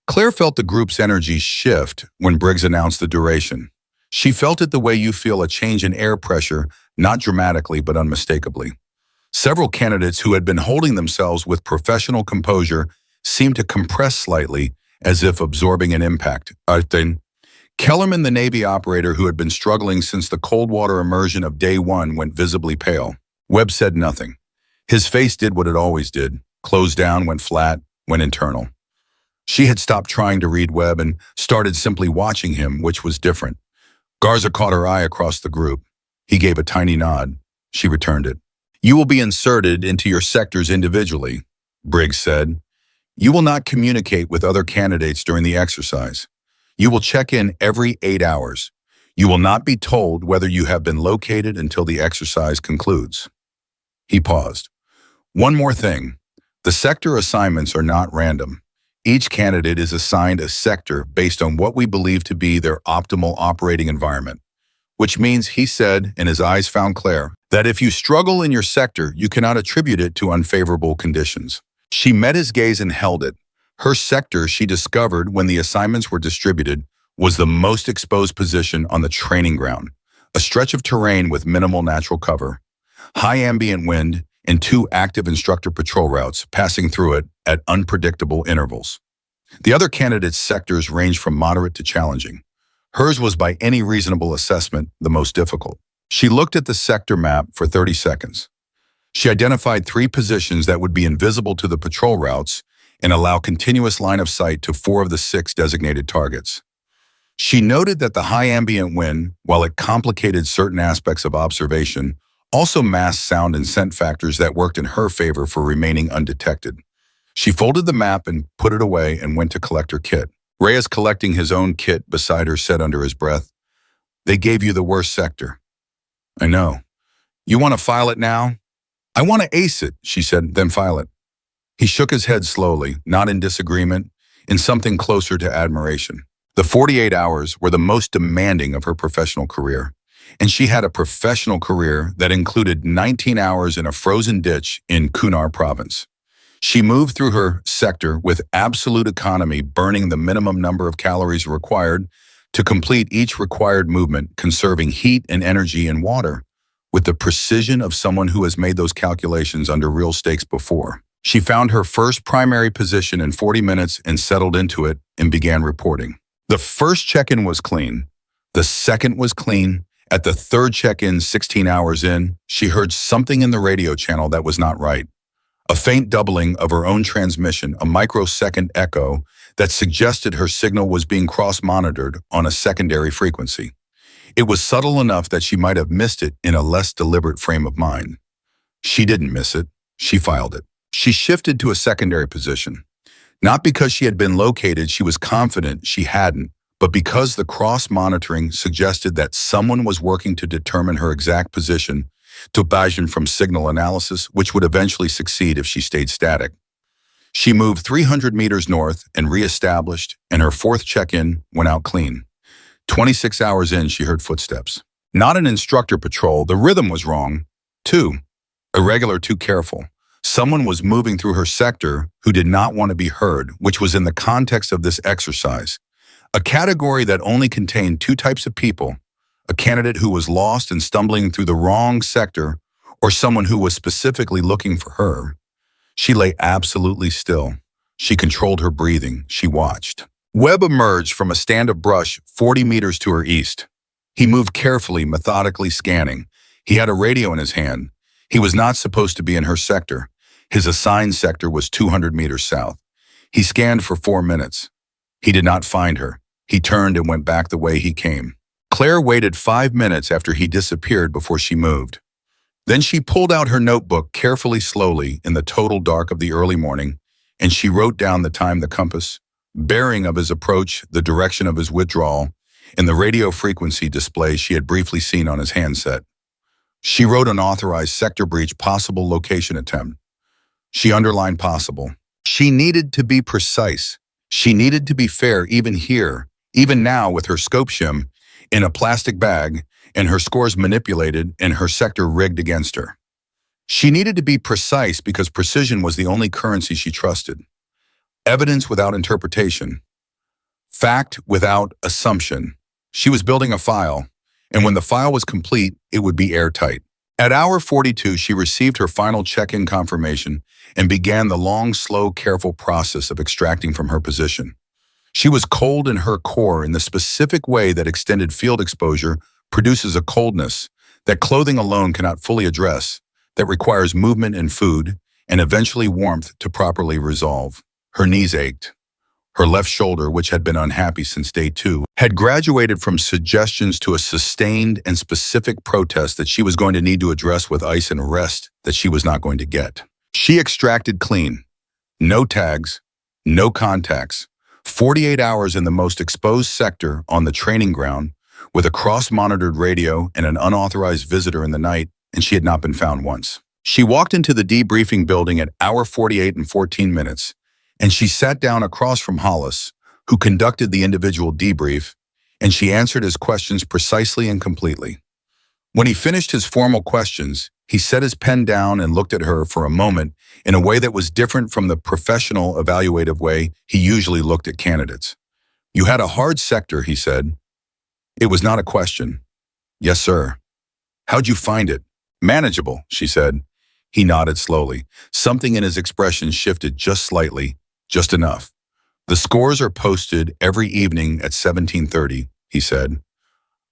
Claire felt the group's energy shift when Briggs announced the duration. She felt it the way you feel a change in air pressure, not dramatically but unmistakably. Several candidates who had been holding themselves with professional composure seemed to compress slightly, as if absorbing an impact. Kellerman, the Navy operator who had been struggling since the cold water immersion of day 1, went visibly pale. Webb said nothing. His face did what it always did: closed down, went flat, went internal. She had stopped trying to read Webb and started simply watching him, which was different. Garza caught her eye across the group. He gave a tiny nod. She returned it. "You will be inserted into your sectors individually," Briggs said. "You will not communicate with other candidates during the exercise. You will check in every 8 hours. You will not be told whether you have been located until the exercise concludes." He paused. "One more thing. The sector assignments are not random. Each candidate is assigned a sector based on what we believe to be their optimal operating environment, which means," he said, and his eyes found Claire, "that if you struggle in your sector, you cannot attribute it to unfavorable conditions." She met his gaze and held it. Her sector, she discovered when the assignments were distributed, was the most exposed position on the training ground, a stretch of terrain with minimal natural cover, high ambient wind, and 2 active instructor patrol routes passing through it at unpredictable intervals. The other candidates' sectors ranged from moderate to challenging. Hers was, by any reasonable assessment, the most difficult. She looked at the sector map for 30 seconds. She identified 3 positions that would be invisible to the patrol routes and allow continuous line of sight to 4 of the 6 designated targets. She noted that the high ambient wind, while it complicated certain aspects of observation, Also mass, sound, and scent factors that worked in her favor for remaining undetected. She folded the map and put it away and went to collect her kit. Reyes, collecting his own kit beside her, said under his breath, "They gave you the worst sector." "I know. You want to file it now?" "I want to ace it," she said, "then file it." He shook his head slowly, not in disagreement, in something closer to admiration. The 48 hours were the most demanding of her professional career, and she had a professional career that included 19 hours in a frozen ditch in Kunar province. She moved through her sector with absolute economy, burning the minimum number of calories required to complete each required movement, conserving heat and energy and water, with the precision of someone who has made those calculations under real stakes before. She found her first primary position in 40 minutes and settled into it and began reporting. The first check-in was clean. The second was clean. At the third check-in, 16 hours in, she heard something in the radio channel that was not right. A faint doubling of her own transmission, a microsecond echo that suggested her signal was being cross-monitored on a secondary frequency. It was subtle enough that she might have missed it in a less deliberate frame of mind. She didn't miss it. She filed it. She shifted to a secondary position. Not because she had been located, she was confident she hadn't, but because the cross-monitoring suggested that someone was working to determine her exact position, to Bayesian from signal analysis, which would eventually succeed if she stayed static. She moved 300 meters north and reestablished, and her fourth check-in went out clean. 26 hours in, she heard footsteps. Not an instructor patrol, the rhythm was wrong. Too irregular, too careful. Someone was moving through her sector who did not want to be heard, which was in the context of this exercise. A category that only contained two types of people: a candidate who was lost and stumbling through the wrong sector, or someone who was specifically looking for her. She lay absolutely still. She controlled her breathing. She watched. Webb emerged from a stand of brush 40 meters to her east. He moved carefully, methodically scanning. He had a radio in his hand. He was not supposed to be in her sector. His assigned sector was 200 meters south. He scanned for 4 minutes. He did not find her. He turned and went back the way he came. Claire waited 5 minutes after he disappeared before she moved. Then she pulled out her notebook carefully, slowly, in the total dark of the early morning, and she wrote down the time, the compass, bearing of his approach, the direction of his withdrawal, and the radio frequency display she had briefly seen on his handset. She wrote unauthorized sector breach, possible location attempt. She underlined possible. She needed to be precise. She needed to be fair, even here, even now, with her scope shim in a plastic bag and her scores manipulated and her sector rigged against her. She needed to be precise because precision was the only currency she trusted. Evidence without interpretation. Fact without assumption. She was building a file, and when the file was complete, it would be airtight. At hour 42, she received her final check-in confirmation and began the long, slow, careful process of extracting from her position. She was cold in her core in the specific way that extended field exposure produces a coldness that clothing alone cannot fully address, that requires movement and food, and eventually warmth to properly resolve. Her knees ached. Her left shoulder, which had been unhappy since day 2, had graduated from suggestions to a sustained and specific protest that she was going to need to address with ice and rest that she was not going to get. She extracted clean. No tags, no contacts. 48 hours in the most exposed sector on the training ground, with a cross-monitored radio and an unauthorized visitor in the night, and she had not been found once. She walked into the debriefing building at hour 48 and 14 minutes, and she sat down across from Hollis, who conducted the individual debrief, and she answered his questions precisely and completely. When he finished his formal questions, he set his pen down and looked at her for a moment in a way that was different from the professional, evaluative way he usually looked at candidates. "You had a hard sector," he said. It was not a question. "Yes, sir." "How'd you find it?" "Manageable," she said. He nodded slowly. Something in his expression shifted just slightly, just enough. "The scores are posted every evening at 17:30, he said.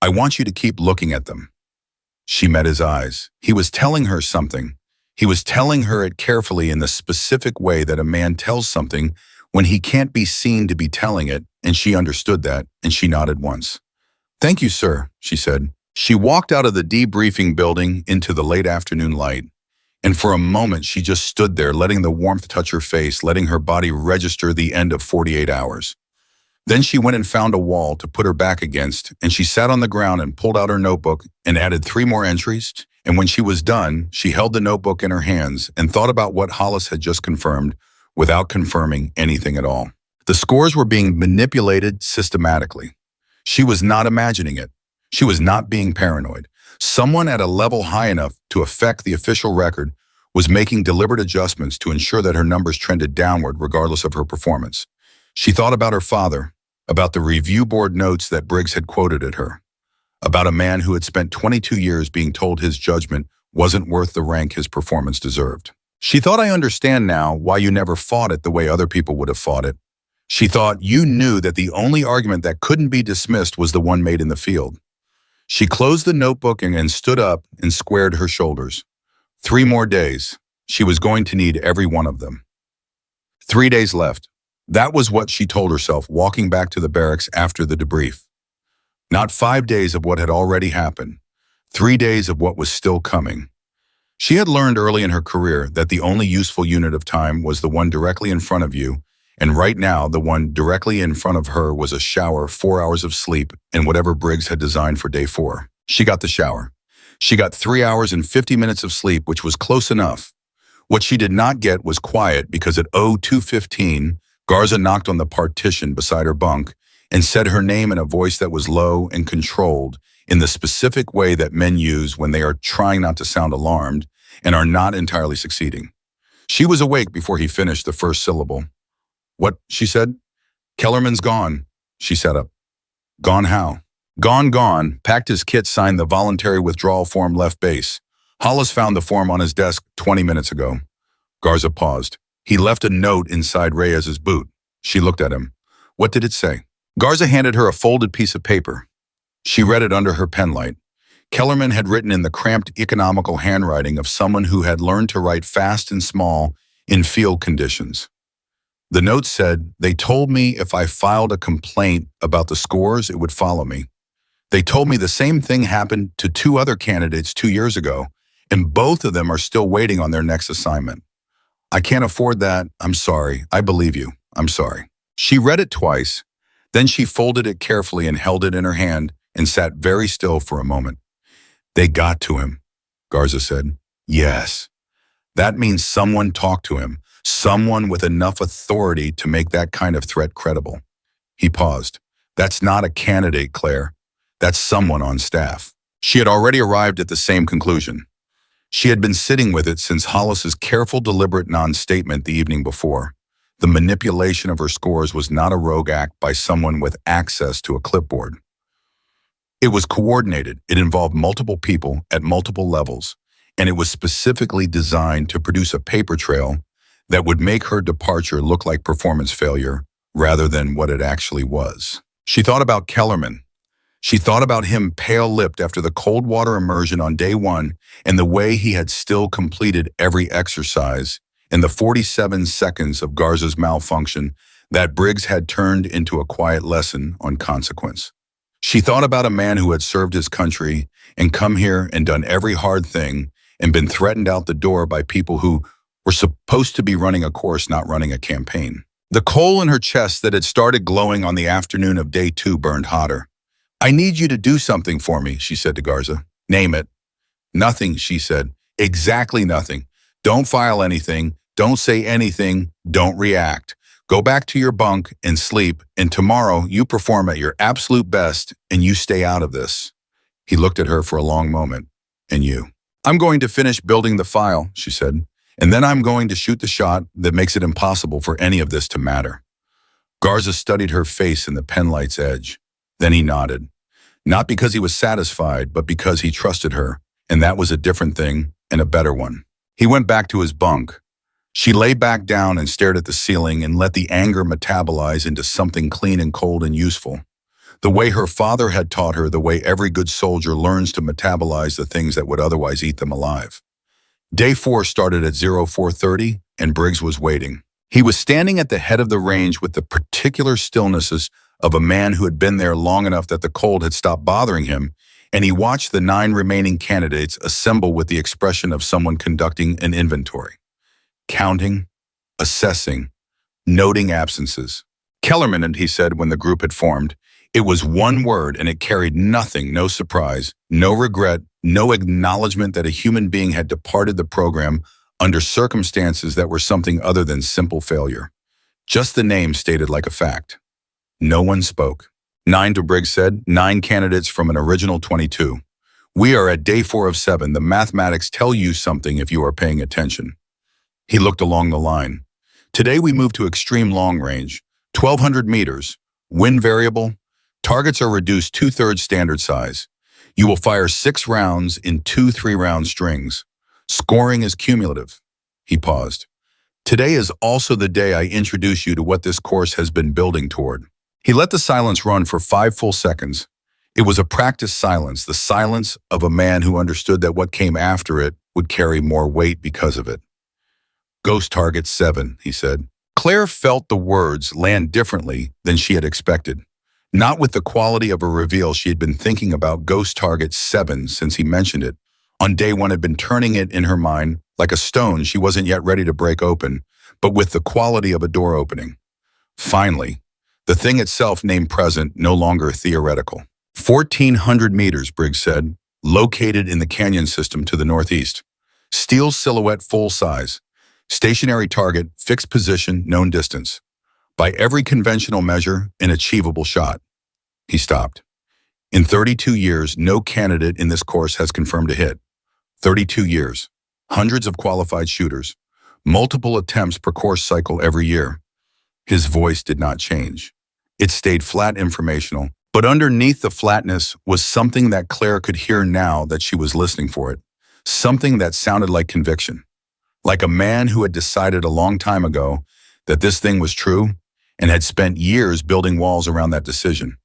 "I want you to keep looking at them." She met his eyes. He was telling her something. He was telling her it carefully in the specific way that a man tells something when he can't be seen to be telling it, and she understood that, and she nodded once. "Thank you, sir," she said. She walked out of the debriefing building into the late afternoon light, and for a moment she just stood there, letting the warmth touch her face, letting her body register the end of 48 hours. Then she went and found a wall to put her back against, and she sat on the ground and pulled out her notebook and added 3 more entries. And when she was done, she held the notebook in her hands and thought about what Hollis had just confirmed without confirming anything at all. The scores were being manipulated systematically. She was not imagining it. She was not being paranoid. Someone at a level high enough to affect the official record was making deliberate adjustments to ensure that her numbers trended downward regardless of her performance. She thought about her father, about the review board notes that Briggs had quoted at her, about a man who had spent 22 years being told his judgment wasn't worth the rank his performance deserved. She thought, I understand now why you never fought it the way other people would have fought it. She thought you knew that the only argument that couldn't be dismissed was the one made in the field. She closed the notebook and stood up and squared her shoulders. 3 more days. She was going to need every one of them. 3 days left. That was what she told herself walking back to the barracks after the debrief. Not 5 days of what had already happened. 3 days of what was still coming. She had learned early in her career that the only useful unit of time was the one directly in front of you, and right now the one directly in front of her was a shower, 4 hours of sleep, and whatever Briggs had designed for day 4. She got the shower. She got 3 hours and 50 minutes of sleep, which was close enough. What she did not get was quiet, because at 02:15, Garza knocked on the partition beside her bunk and said her name in a voice that was low and controlled, in the specific way that men use when they are trying not to sound alarmed and are not entirely succeeding. She was awake before he finished the first syllable. What? She said. Kellerman's gone. She sat up. Gone how? Gone. Packed his kit, signed the voluntary withdrawal form, left base. Hollis found the form on his desk 20 minutes ago. Garza paused. He left a note inside Reyes's boot. She looked at him. What did it say? Garza handed her a folded piece of paper. She read it under her penlight. Kellerman had written in the cramped, economical handwriting of someone who had learned to write fast and small in field conditions. The note said, they told me if I filed a complaint about the scores, it would follow me. They told me the same thing happened to 2 other candidates 2 years ago, and both of them are still waiting on their next assignment. I can't afford that. I'm sorry. I believe you. I'm sorry. She read it twice. Then she folded it carefully and held it in her hand and sat very still for a moment. They got to him, Garza said. Yes. That means someone talked to him, someone with enough authority to make that kind of threat credible. He paused. That's not a candidate, Claire. That's someone on staff. She had already arrived at the same conclusion. She had been sitting with it since Hollis's careful, deliberate non-statement the evening before. The manipulation of her scores was not a rogue act by someone with access to a clipboard. It was coordinated. It involved multiple people at multiple levels, and it was specifically designed to produce a paper trail that would make her departure look like performance failure rather than what it actually was. She thought about Kellerman. She thought about him pale-lipped after the cold water immersion on day 1 and the way he had still completed every exercise, and the 47 seconds of Garza's malfunction that Briggs had turned into a quiet lesson on consequence. She thought about a man who had served his country and come here and done every hard thing and been threatened out the door by people who were supposed to be running a course, not running a campaign. The coal in her chest that had started glowing on the afternoon of day 2 burned hotter. I need you to do something for me, she said to Garza. Name it. Nothing, she said. Exactly nothing. Don't file anything. Don't say anything. Don't react. Go back to your bunk and sleep, and tomorrow you perform at your absolute best and you stay out of this. He looked at her for a long moment. And you? I'm going to finish building the file, she said, and then I'm going to shoot the shot that makes it impossible for any of this to matter. Garza studied her face in the penlight's edge. Then he nodded. Not because he was satisfied, but because he trusted her, and that was a different thing and a better one. He went back to his bunk. She lay back down and stared at the ceiling and let the anger metabolize into something clean and cold and useful. The way her father had taught her, the way every good soldier learns to metabolize the things that would otherwise eat them alive. Day 4 started at 04:30, and Briggs was waiting. He was standing at the head of the range with the particular stillnesses of a man who had been there long enough that the cold had stopped bothering him, and he watched the 9 remaining candidates assemble with the expression of someone conducting an inventory, counting, assessing, noting absences. Kellerman, he said when the group had formed, it was one word and it carried nothing, no surprise, no regret, no acknowledgement that a human being had departed the program under circumstances that were something other than simple failure. Just the name stated like a fact. No one spoke. 9, Briggs said, 9 candidates from an original 22. We are at day 4 of 7. The mathematics tell you something if you are paying attention. He looked along the line. Today we move to extreme long range, 1,200 meters, wind variable, targets are reduced 2/3 standard size. You will fire 6 rounds in 2 3-round strings. Scoring is cumulative. He paused. Today is also the day I introduce you to what this course has been building toward. He let the silence run for 5 full seconds. It was a practiced silence, the silence of a man who understood that what came after it would carry more weight because of it. Ghost target 7, he said. Claire felt the words land differently than she had expected. Not with the quality of a reveal she had been thinking about Ghost target 7 since he mentioned it. On day 1 had been turning it in her mind like a stone she wasn't yet ready to break open, but with the quality of a door opening. Finally, the thing itself named present, no longer theoretical. 1,400 meters, Briggs said, located in the canyon system to the northeast. Steel silhouette full size. Stationary target, fixed position, known distance. By every conventional measure, an achievable shot. He stopped. In 32 years, no candidate in this course has confirmed a hit. 32 years. Hundreds of qualified shooters. Multiple attempts per course cycle every year. His voice did not change. It stayed flat informational, but underneath the flatness was something that Claire could hear now that she was listening for it. Something that sounded like conviction. Like a man who had decided a long time ago that this thing was true and had spent years building walls around that decision.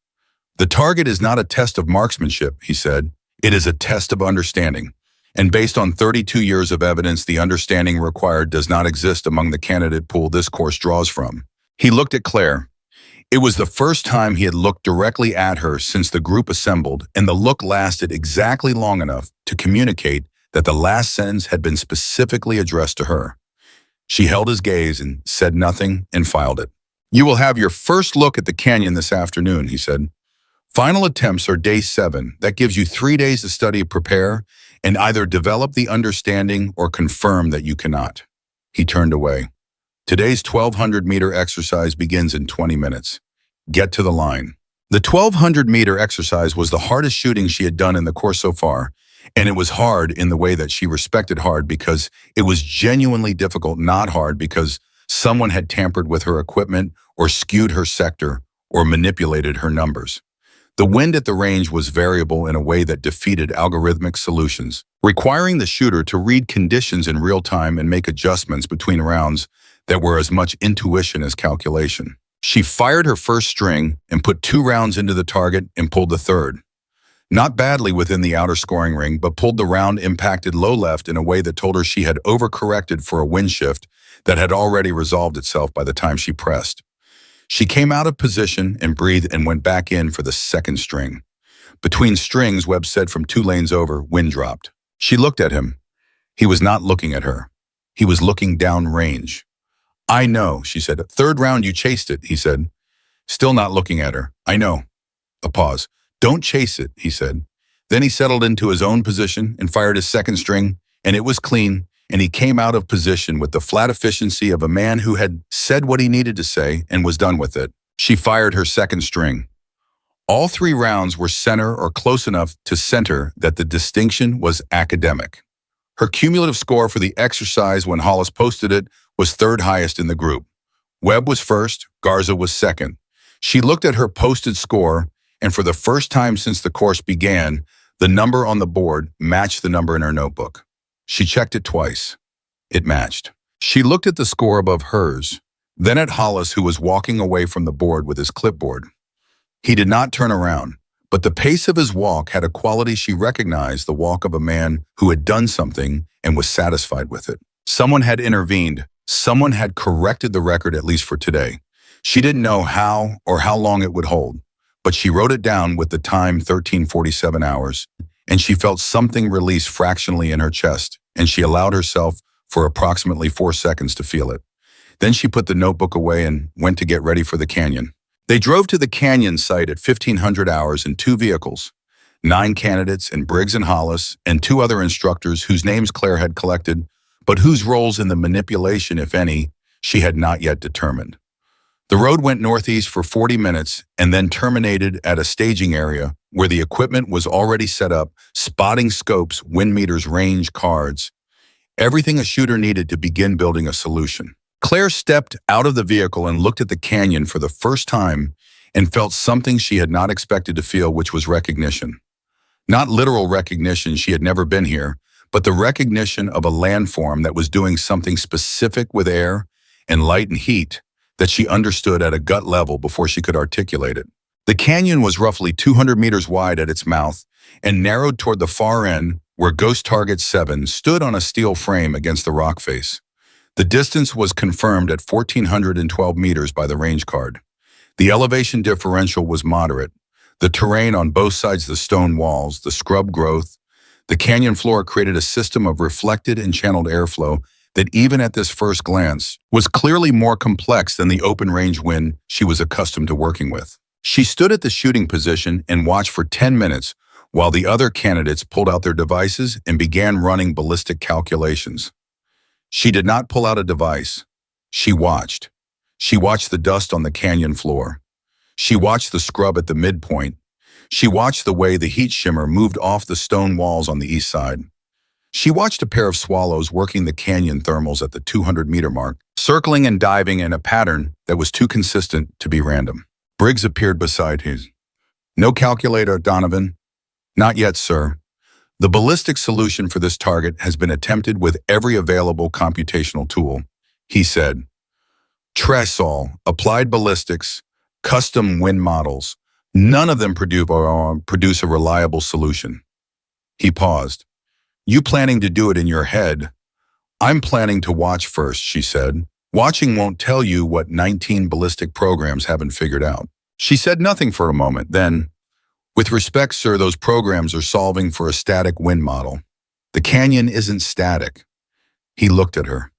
The target is not a test of marksmanship, he said. It is a test of understanding. And based on 32 years of evidence, the understanding required does not exist among the candidate pool this course draws from. He looked at Claire. It was the first time he had looked directly at her since the group assembled, and the look lasted exactly long enough to communicate that the last sentence had been specifically addressed to her. She held his gaze and said nothing and filed it. You will have your first look at the canyon this afternoon, he said. Final attempts are day 7. That gives you 3 days to study, prepare, and either develop the understanding or confirm that you cannot. He turned away. Today's 1,200-meter exercise begins in 20 minutes. Get to the line. The 1,200-meter exercise was the hardest shooting she had done in the course so far, and it was hard in the way that she respected hard because it was genuinely difficult, not hard because someone had tampered with her equipment or skewed her sector or manipulated her numbers. The wind at the range was variable in a way that defeated algorithmic solutions, requiring the shooter to read conditions in real time and make adjustments between rounds that were as much intuition as calculation. She fired her first string and put 2 rounds into the target and pulled the third. Not badly within the outer scoring ring, but pulled the round impacted low left in a way that told her she had overcorrected for a wind shift that had already resolved itself by the time she pressed. She came out of position and breathed and went back in for the second string. Between strings, Webb said from 2 lanes over, wind dropped. She looked at him. He was not looking at her. He was looking down range. I know, she said. 3rd round you chased it, he said. Still not looking at her. I know. A pause. Don't chase it, he said. Then he settled into his own position and fired his second string, and it was clean, and he came out of position with the flat efficiency of a man who had said what he needed to say and was done with it. She fired her second string. All 3 rounds were center or close enough to center that the distinction was academic. Her cumulative score for the exercise when Hollis posted it was 3rd highest in the group. Webb was first, Garza was second. She looked at her posted score, and for the first time since the course began, the number on the board matched the number in her notebook. She checked it twice. It matched. She looked at the score above hers, then at Hollis, who was walking away from the board with his clipboard. He did not turn around, but the pace of his walk had a quality she recognized, the walk of a man who had done something and was satisfied with it. Someone had intervened. Someone had corrected the record, at least for today. She didn't know how or how long it would hold, but she wrote it down with the time 13:47 hours. and she felt something release fractionally in her chest, and she allowed herself for approximately 4 seconds to feel it. Then she put the notebook away and went to get ready for the canyon. They drove to the canyon site at 1500 hours in 2 vehicles. 9 candidates in Briggs and Hollis and 2 other instructors whose names Claire had collected, but whose roles in the manipulation, if any, she had not yet determined. The road went northeast for 40 minutes and then terminated at a staging area where the equipment was already set up, spotting scopes, wind meters, range cards, everything a shooter needed to begin building a solution. Claire stepped out of the vehicle and looked at the canyon for the first time and felt something she had not expected to feel, which was recognition. Not literal recognition, she had never been here, but the recognition of a landform that was doing something specific with air and light and heat that she understood at a gut level before she could articulate it. The canyon was roughly 200 meters wide at its mouth and narrowed toward the far end where Ghost Target 7 stood on a steel frame against the rock face. The distance was confirmed at 1,412 meters by the range card. The elevation differential was moderate. The terrain on both sides of the stone walls, the scrub growth, the canyon floor created a system of reflected and channeled airflow that even at this first glance was clearly more complex than the open range wind she was accustomed to working with. She stood at the shooting position and watched for 10 minutes while the other candidates pulled out their devices and began running ballistic calculations. She did not pull out a device. She watched. She watched the dust on the canyon floor. She watched the scrub at the midpoint. She watched the way the heat shimmer moved off the stone walls on the east side. She watched a pair of swallows working the canyon thermals at the 200-meter mark, circling and diving in a pattern that was too consistent to be random. Briggs appeared beside his. "No calculator, Donovan." "Not yet, sir. The ballistic solution for this target has been attempted with every available computational tool," he said. "Tresol, applied ballistics, custom wind models. None of them produce a reliable solution." He paused. "You planning to do it in your head?" "I'm planning to watch first," she said. "Watching won't tell you what 19 ballistic programs haven't figured out." She said nothing for a moment, then, "With respect, sir, those programs are solving for a static wind model. The canyon isn't static." He looked at her.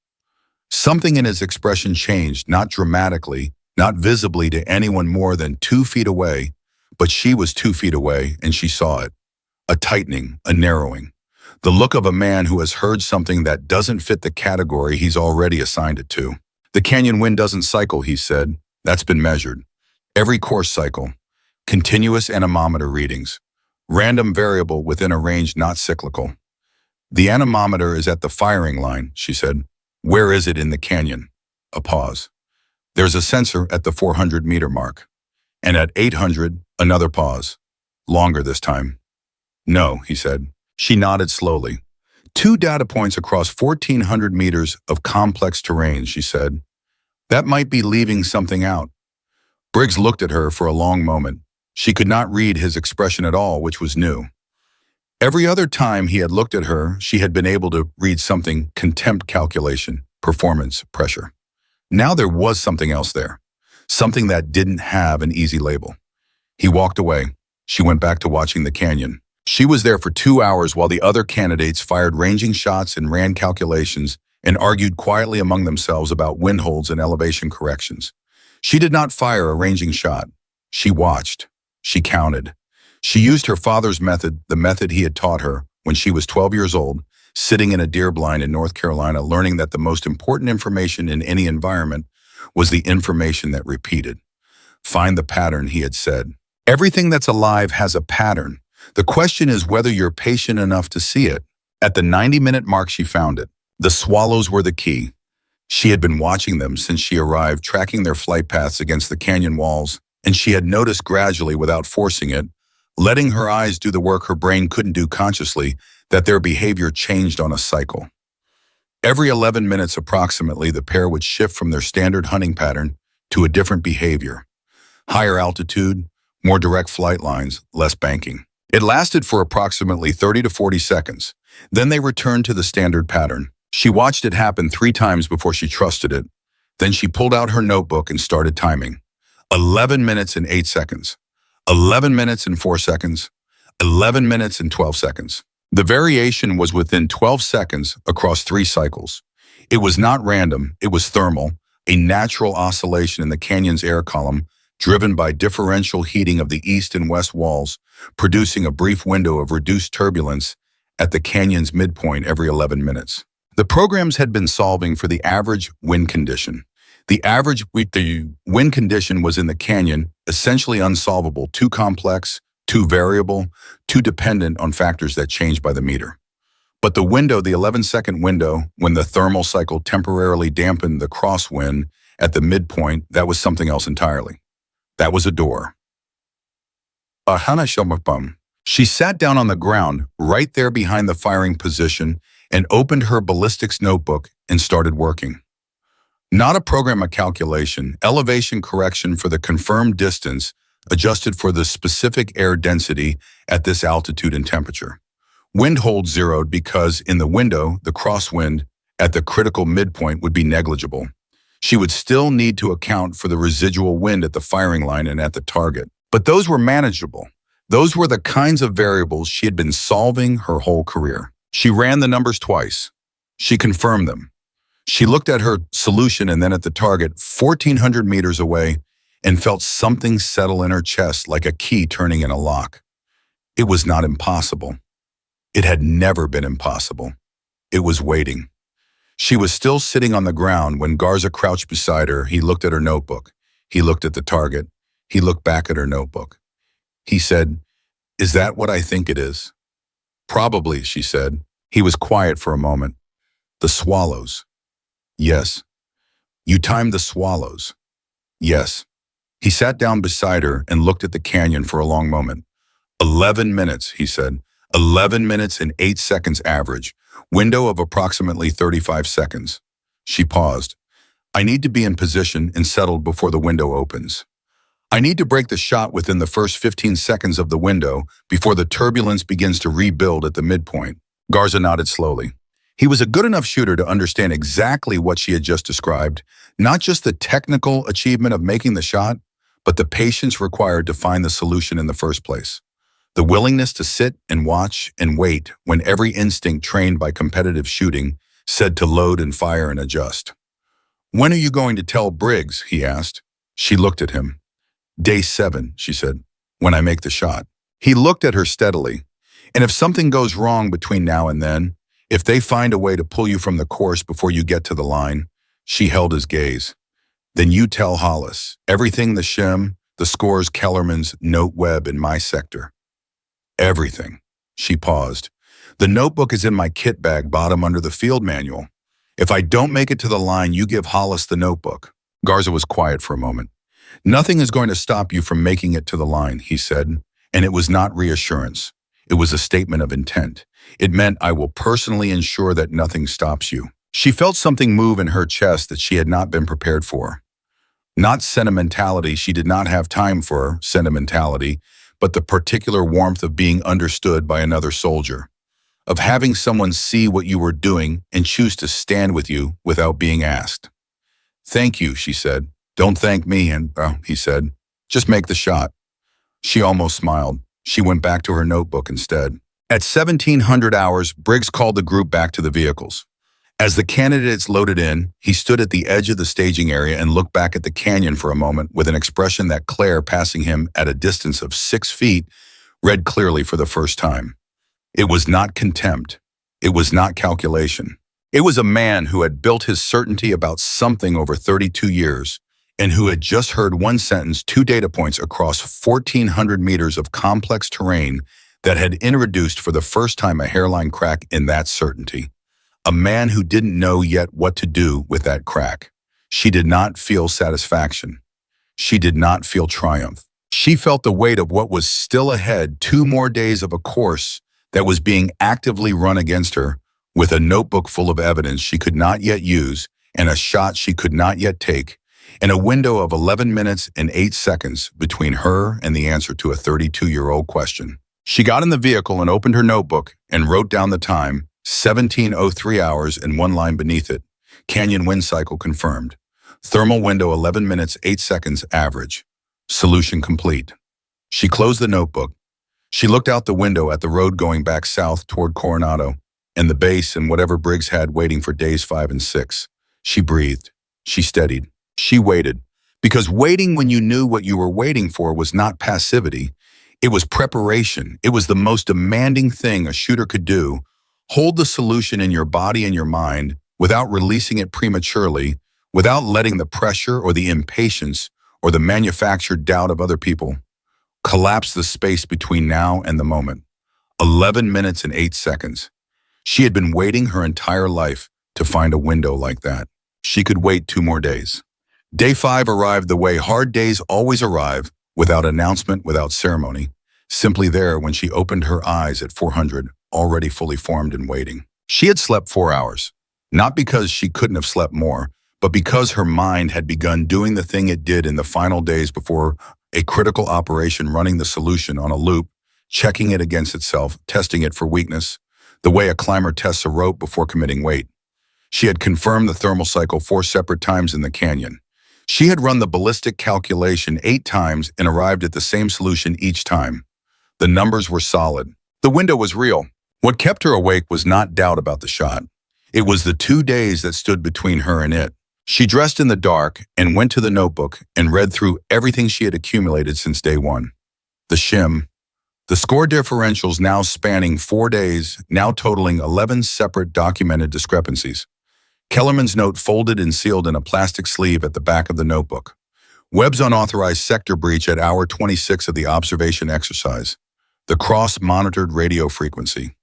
Something in his expression changed, not dramatically, not visibly to anyone more than 2 feet away, but she was 2 feet away and she saw it. A tightening, a narrowing. The look of a man who has heard something that doesn't fit the category he's already assigned it to. "The canyon wind doesn't cycle," he said. "That's been measured. Every course cycle. Continuous anemometer readings. Random variable within a range not cyclical." "The anemometer is at the firing line," she said. "Where is it in the canyon?" A pause. "There's a sensor at the 400-meter mark. And at 800, another pause. Longer this time." "No," he said. She nodded slowly. 2 data points across 1,400 meters of complex terrain," she said. "That might be leaving something out." Briggs looked at her for a long moment. She could not read his expression at all, which was new. Every other time he had looked at her, she had been able to read something: contempt, calculation, performance, pressure. Now there was something else there, something that didn't have an easy label. He walked away. She went back to watching the canyon. She was there for 2 hours while the other candidates fired ranging shots and ran calculations and argued quietly among themselves about wind holds and elevation corrections. She did not fire a ranging shot. She watched. She counted. She used her father's method, the method he had taught her when she was 12 years old, sitting in a deer blind in North Carolina, learning that the most important information in any environment was the information that repeated. Find the pattern, he had said. Everything that's alive has a pattern. The question is whether you're patient enough to see it. At the 90-minute mark, she found it. The swallows were the key. She had been watching them since she arrived, tracking their flight paths against the canyon walls, and she had noticed gradually, without forcing it, letting her eyes do the work her brain couldn't do consciously, that their behavior changed on a cycle. Every 11 minutes approximately, the pair would shift from their standard hunting pattern to a different behavior. Higher altitude, more direct flight lines, less banking. It lasted for approximately 30 to 40 seconds. Then they returned to the standard pattern. She watched it happen 3 times before she trusted it. Then she pulled out her notebook and started timing. 11 minutes and 8 seconds. 11 minutes and 4 seconds. 11 minutes and 12 seconds. The variation was within 12 seconds across 3 cycles. It was not random, it was thermal, a natural oscillation in the canyon's air column driven by differential heating of the east and west walls, producing a brief window of reduced turbulence at the canyon's midpoint every 11 minutes. The programs had been solving for the average wind condition. The wind condition was in the canyon essentially unsolvable, too complex, too variable, too dependent on factors that change by the meter. But the window, the 11-second window, when the thermal cycle temporarily dampened the crosswind at the midpoint, that was something else entirely. That was a door. She sat down on the ground, right there behind the firing position, and opened her ballistics notebook and started working. Not a program of calculation, elevation correction for the confirmed distance, adjusted for the specific air density at this altitude and temperature. Wind hold zeroed because in the window, the crosswind at the critical midpoint would be negligible. She would still need to account for the residual wind at the firing line and at the target. But those were manageable. Those were the kinds of variables she had been solving her whole career. She ran the numbers twice. She confirmed them. She looked at her solution and then at the target 1,400 meters away and felt something settle in her chest like a key turning in a lock. It was not impossible. It had never been impossible. It was waiting. She was still sitting on the ground when Garza crouched beside her. He looked at her notebook. He looked at the target. He looked back at her notebook. He said, "Is that what I think it is?" "Probably," she said. He was quiet for a moment. "The swallows." "Yes." "You timed the swallows." "Yes." He sat down beside her and looked at the canyon for a long moment. 11 minutes, he said. 11 minutes and 8 seconds average. Window of approximately 35 seconds. She paused. "I need to be in position and settled before the window opens. I need to break the shot within the first 15 seconds of the window before the turbulence begins to rebuild at the midpoint." Garza nodded slowly. He was a good enough shooter to understand exactly what she had just described, not just the technical achievement of making the shot, but the patience required to find the solution in the first place. The willingness to sit and watch and wait when every instinct trained by competitive shooting said to load and fire and adjust. "When are you going to tell Briggs?" he asked. She looked at him. "Day 7, she said, "when I make the shot." He looked at her steadily. "And if something goes wrong between now and then, if they find a way to pull you from the course before you get to the line," she held his gaze, "then you tell Hollis everything the shim, the scores Kellerman's note web in my sector. Everything." She paused. "The notebook is in my kit bag bottom under the field manual. If I don't make it to the line, you give Hollis the notebook." Garza was quiet for a moment. "Nothing is going to stop you from making it to the line," he said, and it was not reassurance. It was a statement of intent. It meant, "I will personally ensure that nothing stops you." She felt something move in her chest that she had not been prepared for. Not sentimentality, she did not have time for sentimentality, but the particular warmth of being understood by another soldier, of having someone see what you were doing and choose to stand with you without being asked. "Thank you," she said. "Don't thank me," he said. "Just make the shot." She almost smiled. She went back to her notebook instead. At 1700 hours, Briggs called the group back to the vehicles. As the candidates loaded in, he stood at the edge of the staging area and looked back at the canyon for a moment with an expression that Claire, passing him at a distance of 6 feet, read clearly for the first time. It was not contempt. It was not calculation. It was a man who had built his certainty about something over 32 years and who had just heard one sentence, 2 data points across 1,400 meters of complex terrain that had introduced for the first time a hairline crack in that certainty. A man who didn't know yet what to do with that crack. She did not feel satisfaction. She did not feel triumph. She felt the weight of what was still ahead, 2 more days of a course that was being actively run against her, with a notebook full of evidence she could not yet use and a shot she could not yet take, and a window of 11 minutes and 8 seconds between her and the answer to a 32-year-old question. She got in the vehicle and opened her notebook and wrote down the time, 17:03 hours, and one line beneath it. Canyon wind cycle confirmed. Thermal window 11 minutes 8 seconds average. Solution complete. She closed the notebook. She looked out the window at the road going back south toward Coronado, and the base and whatever Briggs had waiting for days 5 and 6. She breathed. She steadied. She waited. Because waiting when you knew what you were waiting for was not passivity. It was preparation. It was the most demanding thing a shooter could do. Hold the solution in your body and your mind without releasing it prematurely, without letting the pressure or the impatience or the manufactured doubt of other people collapse the space between now and the moment. 11 minutes and 8 seconds. She had been waiting her entire life to find a window like that. She could wait 2 more days. Day 5 arrived the way hard days always arrive, without announcement, without ceremony, simply there when she opened her eyes at 400, already fully formed and waiting. She had slept 4 hours, not because she couldn't have slept more, but because her mind had begun doing the thing it did in the final days before a critical operation, running the solution on a loop, checking it against itself, testing it for weakness, the way a climber tests a rope before committing weight. She had confirmed the thermal cycle 4 separate times in the canyon. She had run the ballistic calculation 8 times and arrived at the same solution each time. The numbers were solid. The window was real. What kept her awake was not doubt about the shot. It was the 2 days that stood between her and it. She dressed in the dark and went to the notebook and read through everything she had accumulated since day 1. The shim, the score differentials now spanning 4 days, now totaling 11 separate documented discrepancies. Kellerman's note folded and sealed in a plastic sleeve at the back of the notebook. Webb's unauthorized sector breach at hour 26 of the observation exercise. The cross-monitored radio frequency.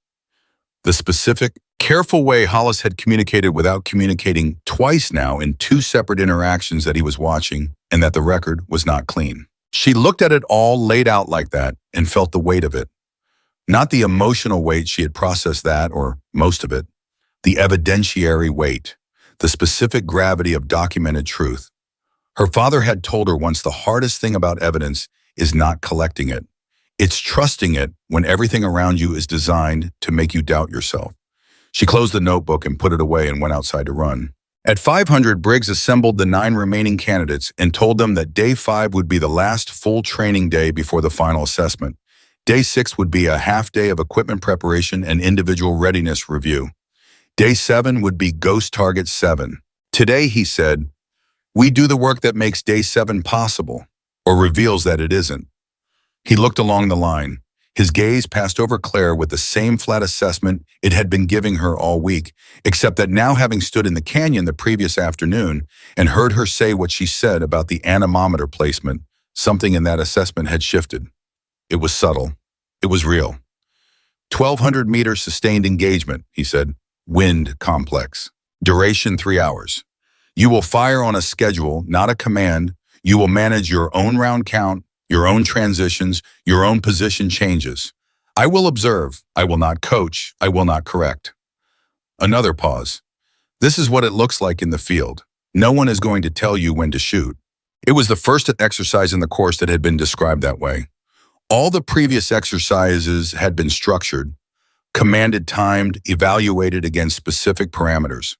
The specific, careful way Hollis had communicated without communicating twice now in 2 separate interactions that he was watching, and that the record was not clean. She looked at it all laid out like that and felt the weight of it. Not the emotional weight, she had processed that, or most of it. The evidentiary weight, the specific gravity of documented truth. Her father had told her once the hardest thing about evidence is not collecting it. It's trusting it when everything around you is designed to make you doubt yourself. She closed the notebook and put it away and went outside to run. At 500, Briggs assembled the 9 remaining candidates and told them that day 5 would be the last full training day before the final assessment. Day 6 would be a half day of equipment preparation and individual readiness review. Day 7 would be Ghost Target 7. Today, he said, we do the work that makes day 7 possible, or reveals that it isn't. He looked along the line. His gaze passed over Claire with the same flat assessment it had been giving her all week, except that now, having stood in the canyon the previous afternoon and heard her say what she said about the anemometer placement, something in that assessment had shifted. It was subtle. It was real. 1,200 meters sustained engagement, he said. Wind complex. Duration 3 hours. You will fire on a schedule, not a command. You will manage your own round count, your own transitions, your own position changes. I will observe. I will not coach. I will not correct. Another pause. This is what it looks like in the field. No one is going to tell you when to shoot. It was the first exercise in the course that had been described that way. All the previous exercises had been structured, commanded, timed, evaluated against specific parameters.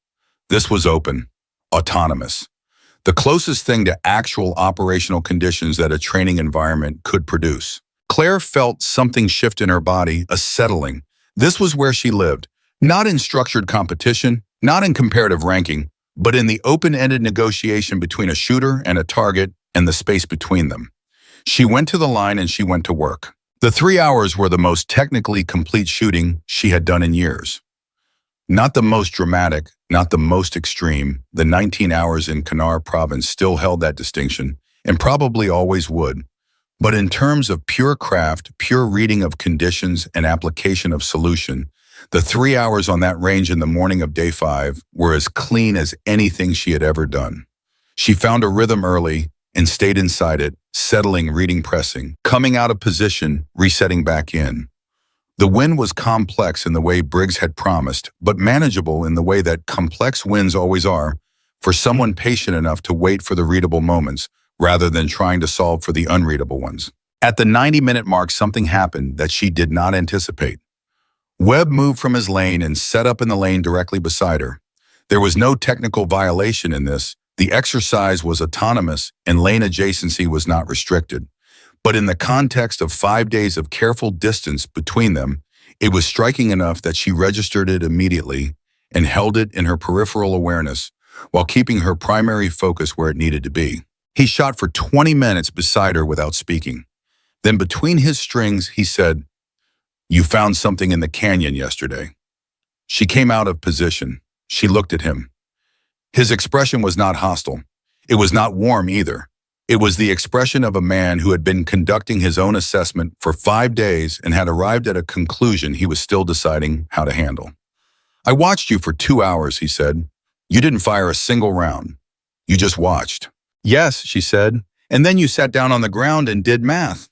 This was open, autonomous. The closest thing to actual operational conditions that a training environment could produce. Claire felt something shift in her body, a settling. This was where she lived, not in structured competition, not in comparative ranking, but in the open-ended negotiation between a shooter and a target and the space between them. She went to the line and she went to work. The 3 hours were the most technically complete shooting she had done in years. Not the most dramatic, not the most extreme. The 19 hours in Kannar province still held that distinction, and probably always would. But in terms of pure craft, pure reading of conditions and application of solution, the 3 hours on that range in the morning of day 5 were as clean as anything she had ever done. She found a rhythm early and stayed inside it, settling, reading, pressing, coming out of position, resetting back in. The win was complex in the way Briggs had promised, but manageable in the way that complex wins always are, for someone patient enough to wait for the readable moments rather than trying to solve for the unreadable ones. At the 90-minute mark, something happened that she did not anticipate. Webb moved from his lane and set up in the lane directly beside her. There was no technical violation in this. The exercise was autonomous and lane adjacency was not restricted. But in the context of 5 days of careful distance between them, it was striking enough that she registered it immediately and held it in her peripheral awareness while keeping her primary focus where it needed to be. He shot for 20 minutes beside her without speaking. Then between his strings, he said, "You found something in the canyon yesterday." She came out of position. She looked at him. His expression was not hostile. It was not warm either. It was the expression of a man who had been conducting his own assessment for 5 days and had arrived at a conclusion he was still deciding how to handle. "I watched you for 2 hours," he said. "You didn't fire a single round. You just watched." "Yes," she said. "And then you sat down on the ground and did math."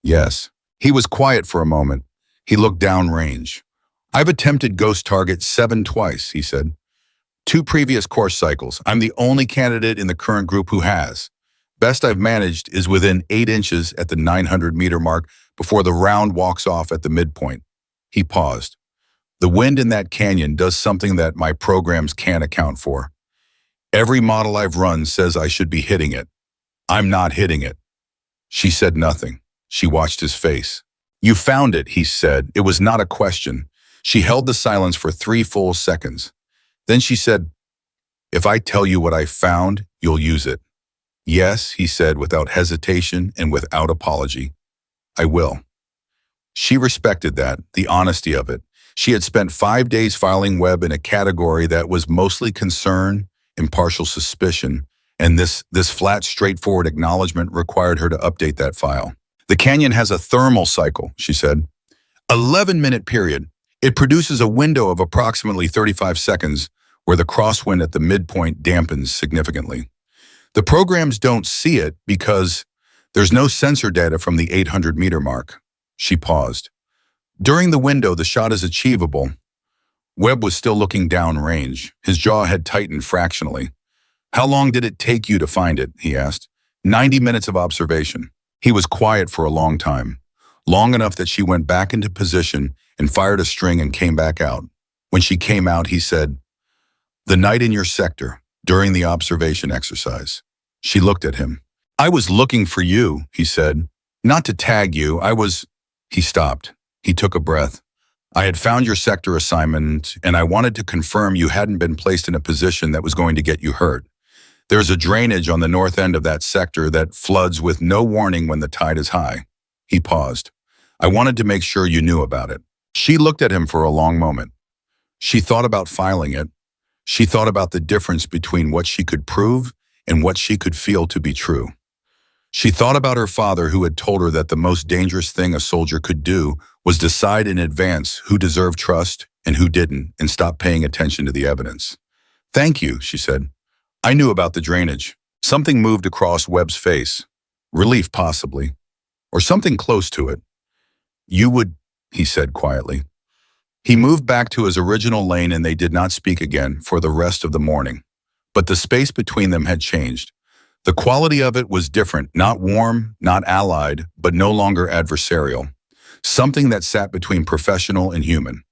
"Yes." He was quiet for a moment. He looked downrange. "I've attempted ghost target 7 twice," he said. "2 previous course cycles. I'm the only candidate in the current group who has. Best I've managed is within 8 inches at the 900-meter mark before the round walks off at the midpoint." He paused. "The wind in that canyon does something that my programs can't account for. Every model I've run says I should be hitting it. I'm not hitting it." She said nothing. She watched his face. "You found it," he said. It was not a question. She held the silence for 3 full seconds. Then she said, "If I tell you what I found, you'll use it." "Yes," he said without hesitation and without apology. "I will." She respected that, the honesty of it. She had spent 5 days filing Webb in a category that was mostly concern, impartial suspicion, and this flat, straightforward acknowledgement required her to update that file. "The canyon has a thermal cycle," she said. 11-minute period. It produces a window of approximately 35 seconds where the crosswind at the midpoint dampens significantly. The programs don't see it because there's no sensor data from the 800-meter mark." She paused. "During the window, the shot is achievable." Webb was still looking downrange. His jaw had tightened fractionally. "How long did it take you to find it?" he asked. 90 minutes of observation." He was quiet for a long time, long enough that she went back into position and fired a string and came back out. When she came out, he said, "The night in your sector, during the observation exercise." She looked at him. "I was looking for you," he said. "Not to tag you, I was—" He stopped. He took a breath. "I had found your sector assignment, and I wanted to confirm you hadn't been placed in a position that was going to get you hurt. There's a drainage on the north end of that sector that floods with no warning when the tide is high." He paused. "I wanted to make sure you knew about it." She looked at him for a long moment. She thought about filing it. She thought about the difference between what she could prove and what she could feel to be true. She thought about her father who had told her that the most dangerous thing a soldier could do was decide in advance who deserved trust and who didn't and stop paying attention to the evidence. "Thank you," she said. "I knew about the drainage." Something moved across Webb's face. Relief, possibly. Or something close to it. "You would," he said quietly. He moved back to his original lane and they did not speak again for the rest of the morning. But the space between them had changed. The quality of it was different, not warm, not allied, but no longer adversarial. Something that sat between professional and human.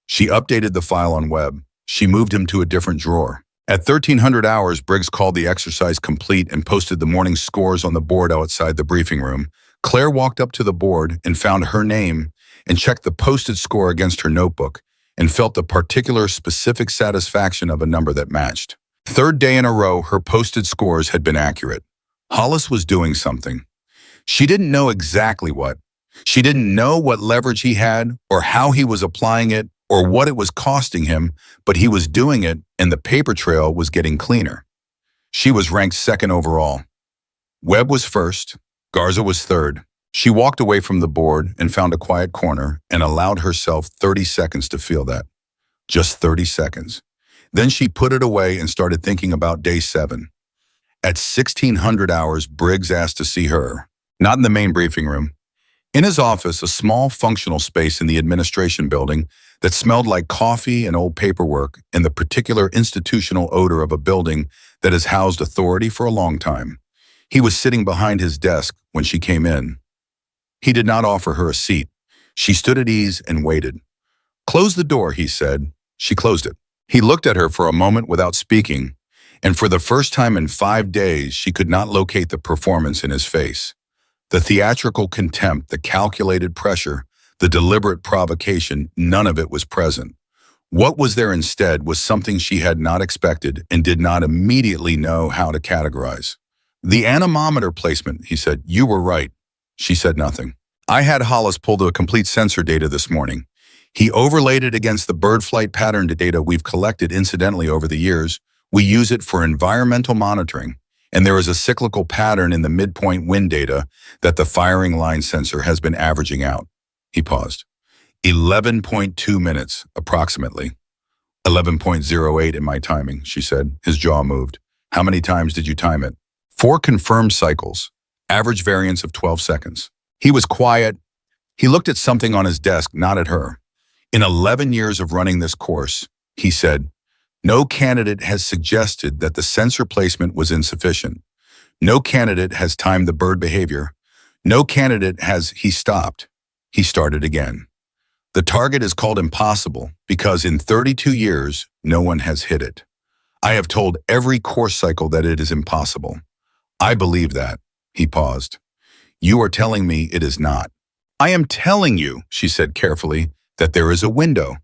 She updated the file on Webb. She moved him to a different drawer. At 1300 hours, Briggs called the exercise complete and posted the morning scores on the board outside the briefing room. Claire walked up to the board and found her name and checked the posted score against her notebook and felt the particular specific satisfaction of a number that matched. 3rd day in a row, her posted scores had been accurate. Hollis was doing something. She didn't know exactly what. She didn't know what leverage he had or how he was applying it or what it was costing him, but he was doing it and the paper trail was getting cleaner. She was ranked 2nd overall. Webb was 1st. Garza was 3rd. She walked away from the board and found a quiet corner and allowed herself 30 seconds to feel that. Just 30 seconds. Then she put it away and started thinking about day 7. At 1600 hours, Briggs asked to see her. Not in the main briefing room. In his office, a small functional space in the administration building that smelled like coffee and old paperwork and the particular institutional odor of a building that has housed authority for a long time. He was sitting behind his desk when she came in. He did not offer her a seat. She stood at ease and waited. "Close the door," he said. She closed it. He looked at her for a moment without speaking, and for the first time in 5 days, she could not locate the performance in his face. The theatrical contempt, the calculated pressure, the deliberate provocation, none of it was present. What was there instead was something she had not expected and did not immediately know how to categorize. The anemometer placement, he said. You were right. She said nothing. I had Hollis pull the complete sensor data this morning. He overlaid it against the bird flight pattern data we've collected incidentally over the years. We use it for environmental monitoring, and there is a cyclical pattern in the midpoint wind data that the firing line sensor has been averaging out. He paused. 11.2 minutes, approximately. 11.08 in my timing, she said. His jaw moved. How many times did you time it? 4 confirmed cycles, average variance of 12 seconds. He was quiet. He looked at something on his desk, not at her. In 11 years of running this course, he said, no candidate has suggested that the sensor placement was insufficient. No candidate has timed the bird behavior. No candidate has. He stopped. He started again. The target is called impossible because in 32 years, no one has hit it. I have told every course cycle that it is impossible. I believe that. He paused. You are telling me it is not. I am telling you, she said carefully, that there is a window,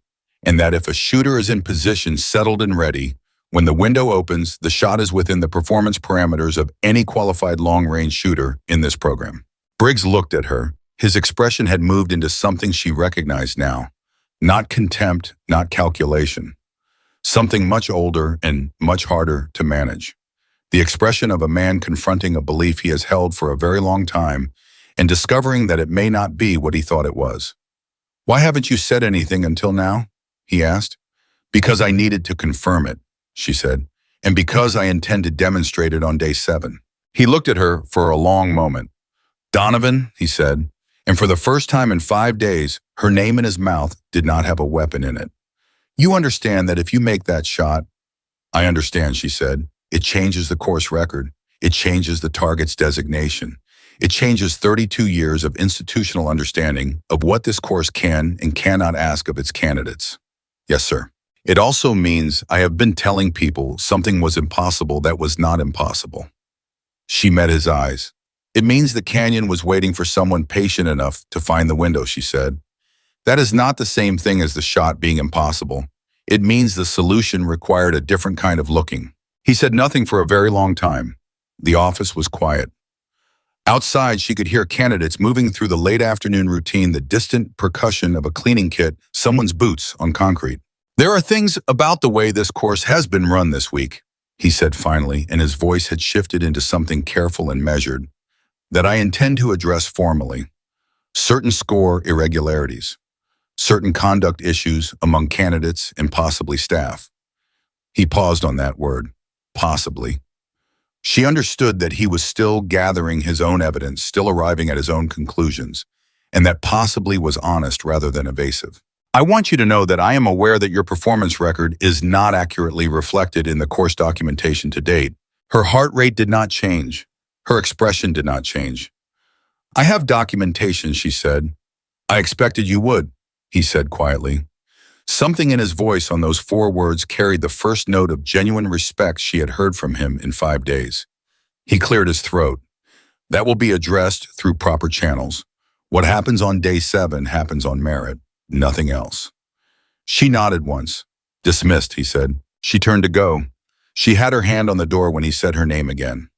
and that if a shooter is in position, settled and ready, when the window opens, the shot is within the performance parameters of any qualified long-range shooter in this program. Briggs looked at her. His expression had moved into something she recognized now. Not contempt, not calculation. Something much older and much harder to manage. The expression of a man confronting a belief he has held for a very long time and discovering that it may not be what he thought it was. Why haven't you said anything until now? He asked. Because I needed to confirm it, she said, and because I intend to demonstrate it on day 7. He looked at her for a long moment. Donovan, he said, and for the first time in 5 days, her name in his mouth did not have a weapon in it. You understand that if you make that shot, I understand, she said, it changes the course record. It changes the target's designation. It changes 32 years of institutional understanding of what this course can and cannot ask of its candidates. Yes, sir. It also means I have been telling people something was impossible that was not impossible. She met his eyes. It means the canyon was waiting for someone patient enough to find the window, she said. That is not the same thing as the shot being impossible. It means the solution required a different kind of looking. He said nothing for a very long time. The office was quiet. Outside, she could hear candidates moving through the late afternoon routine, the distant percussion of a cleaning kit, someone's boots on concrete. There are things about the way this course has been run this week, he said finally, and his voice had shifted into something careful and measured, that I intend to address formally. Certain score irregularities, certain conduct issues among candidates and possibly staff. He paused on that word, possibly. She understood that he was still gathering his own evidence, still arriving at his own conclusions, and that possibly was honest rather than evasive. I want you to know that I am aware that your performance record is not accurately reflected in the course documentation to date. Her heart rate did not change. Her expression did not change. I have documentation, she said. I expected you would, he said quietly. Something in his voice on those 4 words carried the first note of genuine respect she had heard from him in 5 days. He cleared his throat. That will be addressed through proper channels. What happens on day 7 happens on merit, nothing else. She nodded once. Dismissed, he said. She turned to go. She had her hand on the door when he said her name again.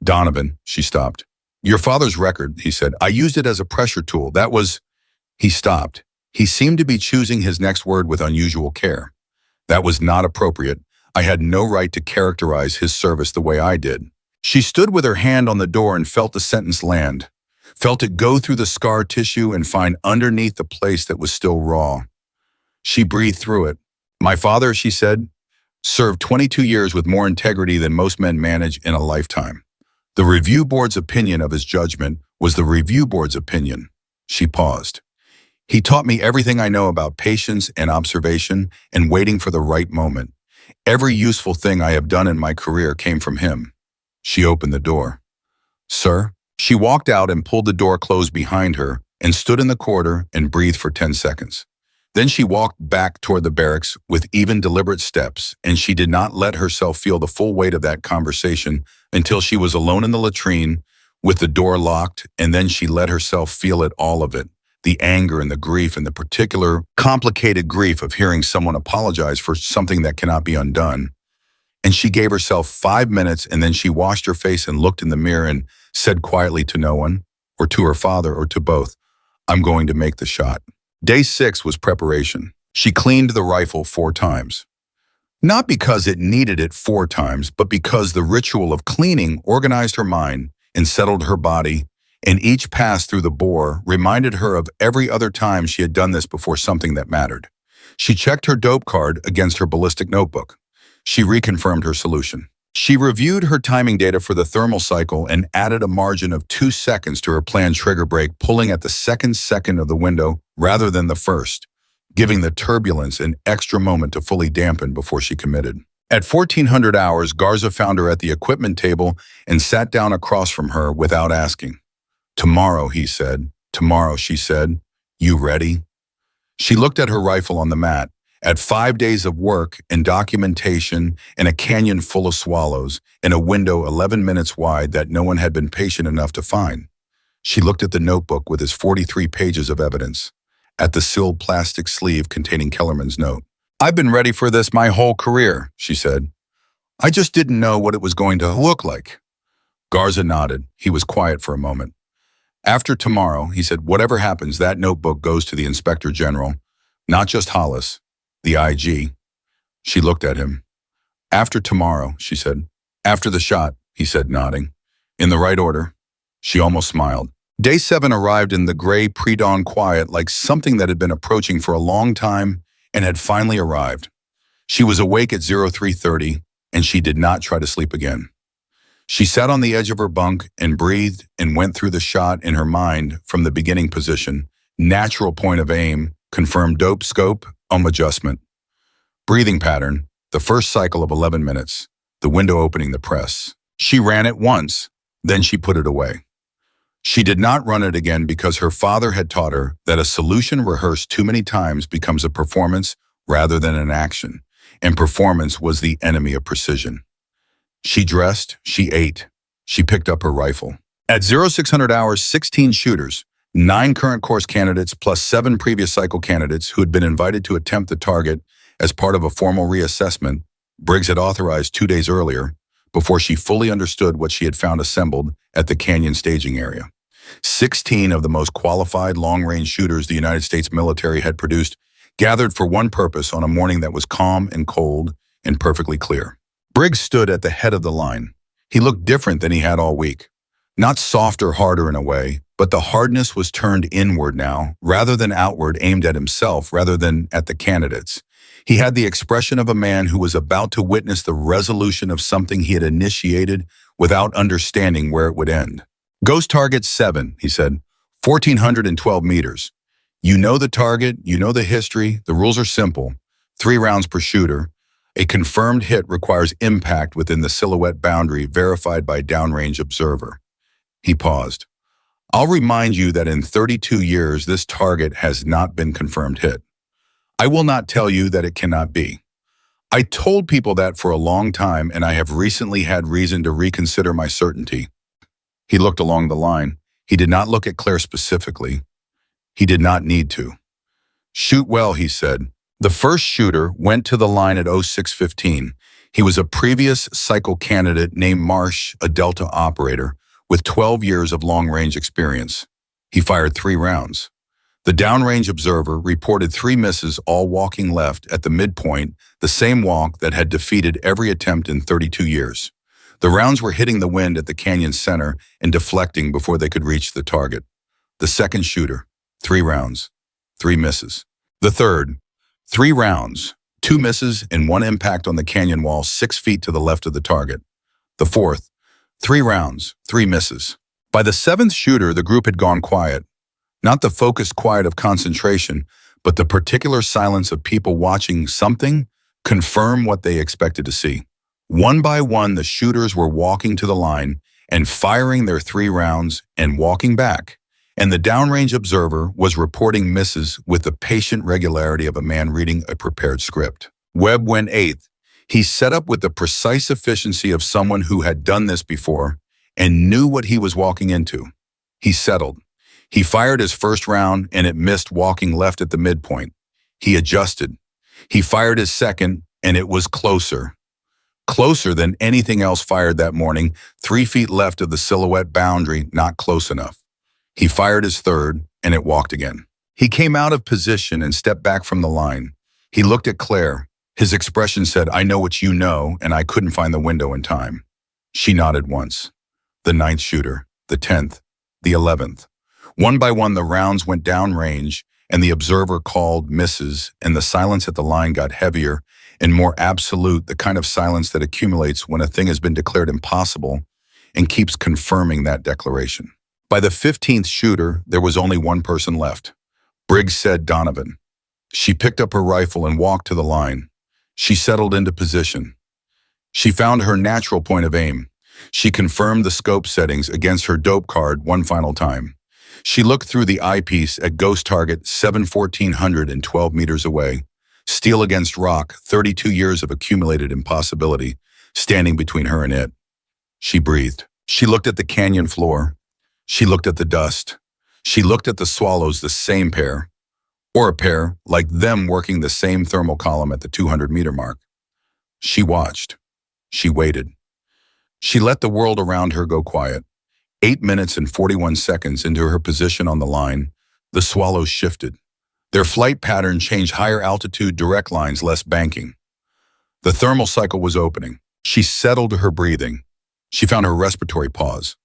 Donovan, she stopped. Your father's record, he said. I used it as a pressure tool. That was... He stopped. He seemed to be choosing his next word with unusual care. That was not appropriate. I had no right to characterize his service the way I did. She stood with her hand on the door and felt the sentence land, felt it go through the scar tissue and find underneath the place that was still raw. She breathed through it. My father, she said, served 22 years with more integrity than most men manage in a lifetime. The review board's opinion of his judgment was the review board's opinion. She paused. He taught me everything I know about patience and observation and waiting for the right moment. Every useful thing I have done in my career came from him. She opened the door. Sir? She walked out and pulled the door closed behind her and stood in the corridor and breathed for 10 seconds. Then she walked back toward the barracks with even deliberate steps, and she did not let herself feel the full weight of that conversation until she was alone in the latrine with the door locked, and then she let herself feel it, all of it. The anger and the grief and the particular complicated grief of hearing someone apologize for something that cannot be undone. And she gave herself 5 minutes, and then she washed her face and looked in the mirror and said quietly to no one, or to her father, or to both, "I'm going to make the shot." Day 6 was preparation. She cleaned the rifle 4 times. Not because it needed it 4 times, but because the ritual of cleaning organized her mind and settled her body, and each pass through the bore reminded her of every other time she had done this before something that mattered. She checked her dope card against her ballistic notebook. She reconfirmed her solution. She reviewed her timing data for the thermal cycle and added a margin of 2 seconds to her planned trigger brake, pulling at the second of the window rather than the first, giving the turbulence an extra moment to fully dampen before she committed. At 1400 hours, Garza found her at the equipment table and sat down across from her without asking. "Tomorrow," he said. "Tomorrow," she said. "You ready?" She looked at her rifle on the mat. At 5 days of work and documentation in a canyon full of swallows, in a window 11 minutes wide that no one had been patient enough to find. She looked at the notebook with its 43 pages of evidence, at the sealed plastic sleeve containing Kellerman's note. "I've been ready for this my whole career," she said. "I just didn't know what it was going to look like." Garza nodded. He was quiet for a moment. "After tomorrow," he said, "whatever happens, that notebook goes to the Inspector General, not just Hollis, the IG." She looked at him. "After tomorrow," she said. "After the shot," he said, nodding. "In the right order." She almost smiled. Day 7 arrived in the gray pre-dawn quiet, like something that had been approaching for a long time and had finally arrived. She was awake at 03:30, and she did not try to sleep again. She sat on the edge of her bunk and breathed and went through the shot in her mind from the beginning position, natural point of aim, confirmed dope scope, adjustment. Breathing pattern, the first cycle of 11 minutes, the window opening the press. She ran it once, then she put it away. She did not run it again because her father had taught her that a solution rehearsed too many times becomes a performance rather than an action, and performance was the enemy of precision. She dressed, she ate, she picked up her rifle. At 0600 hours, 16 shooters, 9 current course candidates plus 7 previous cycle candidates who had been invited to attempt the target as part of a formal reassessment Briggs had authorized 2 days earlier, before she fully understood what she had found assembled at the canyon staging area. 16 of the most qualified long-range shooters the United States military had produced gathered for one purpose on a morning that was calm and cold and perfectly clear. Briggs stood at the head of the line. He looked different than he had all week. Not soft or harder in a way, but the hardness was turned inward now, rather than outward, aimed at himself rather than at the candidates. He had the expression of a man who was about to witness the resolution of something he had initiated without understanding where it would end. "Ghost target 7, he said, 1,412 meters. You know the target, you know the history, the rules are simple. 3 rounds per shooter. A confirmed hit requires impact within the silhouette boundary verified by downrange observer." He paused. "I'll remind you that in 32 years, this target has not been confirmed hit. I will not tell you that it cannot be. I told people that for a long time, and I have recently had reason to reconsider my certainty." He looked along the line. He did not look at Claire specifically. He did not need to. "Shoot well," he said. The first shooter went to the line at 06:15. He was a previous cycle candidate named Marsh, a Delta operator, with 12 years of long-range experience. He fired 3 rounds. The downrange observer reported 3 misses, all walking left at the midpoint, the same walk that had defeated every attempt in 32 years. The rounds were hitting the wind at the canyon center and deflecting before they could reach the target. The second shooter, 3 rounds, 3 misses. The third, 3 rounds, 2 misses and 1 impact on the canyon wall 6 feet to the left of the target. The fourth, 3 rounds, 3 misses. By the 7th shooter, the group had gone quiet. Not the focused quiet of concentration, but the particular silence of people watching something confirm what they expected to see. One by one, the shooters were walking to the line and firing their 3 rounds and walking back, and the downrange observer was reporting misses with the patient regularity of a man reading a prepared script. Webb went 8th. He set up with the precise efficiency of someone who had done this before, and knew what he was walking into. He settled. He fired his first round and it missed, walking left at the midpoint. He adjusted. He fired his second and it was closer. Closer than anything else fired that morning, 3 feet left of the silhouette boundary, not close enough. He fired his third and it walked again. He came out of position and stepped back from the line. He looked at Claire. His expression said, "I know what you know, and I couldn't find the window in time." She nodded once. The 9th shooter, the 10th, the 11th. One by one, the rounds went downrange, and the observer called misses, and the silence at the line got heavier and more absolute, the kind of silence that accumulates when a thing has been declared impossible and keeps confirming that declaration. By the 15th shooter, there was only one person left. Briggs said Donovan. She picked up her rifle and walked to the line. She settled into position. She found her natural point of aim. She confirmed the scope settings against her dope card one final time. She looked through the eyepiece at ghost target 7,112 meters away. Steel against rock, 32 years of accumulated impossibility, standing between her and it. She breathed. She looked at the canyon floor. She looked at the dust. She looked at the swallows, the same pair, or a pair like them working the same thermal column at the 200-meter mark. She watched. She waited. She let the world around her go quiet. 8 minutes and 41 seconds into her position on the line, the swallows shifted. Their flight pattern changed, higher altitude, direct lines, less banking. The thermal cycle was opening. She settled her breathing. She found her respiratory pause.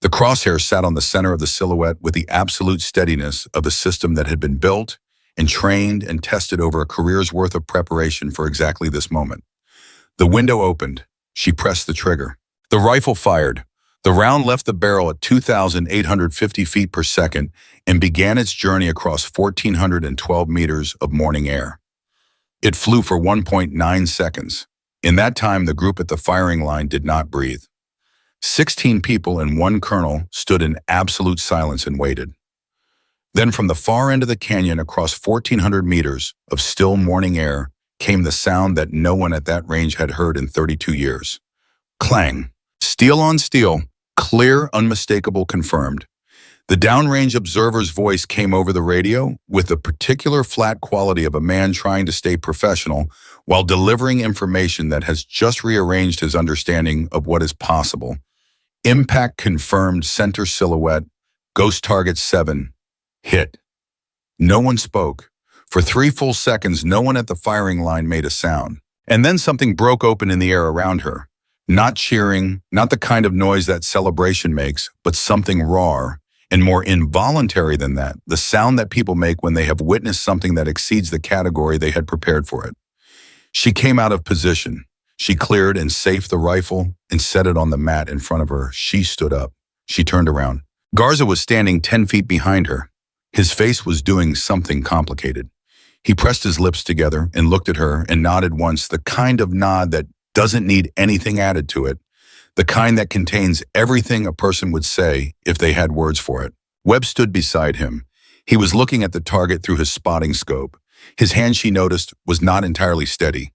The crosshair sat on the center of the silhouette with the absolute steadiness of a system that had been built and trained and tested over a career's worth of preparation for exactly this moment. The window opened. She pressed the trigger. The rifle fired. The round left the barrel at 2,850 feet per second and began its journey across 1,412 meters of morning air. It flew for 1.9 seconds. In that time, the group at the firing line did not breathe. 16 people and one colonel stood in absolute silence and waited. Then from the far end of the canyon across 1,400 meters of still morning air came the sound that no one at that range had heard in 32 years. Clang. Steel on steel. Clear, unmistakable, confirmed. The downrange observer's voice came over the radio with the particular flat quality of a man trying to stay professional while delivering information that has just rearranged his understanding of what is possible. Impact confirmed, center silhouette, ghost target 7, hit. No one spoke. For 3 full seconds, no one at the firing line made a sound. And then something broke open in the air around her. Not cheering, not the kind of noise that celebration makes, but something raw and more involuntary than that, the sound that people make when they have witnessed something that exceeds the category they had prepared for it. She came out of position. She cleared and safed the rifle and set it on the mat in front of her. She stood up. She turned around. Garza was standing 10 feet behind her. His face was doing something complicated. He pressed his lips together and looked at her and nodded once, the kind of nod that doesn't need anything added to it, the kind that contains everything a person would say if they had words for it. Webb stood beside him. He was looking at the target through his spotting scope. His hand, she noticed, was not entirely steady.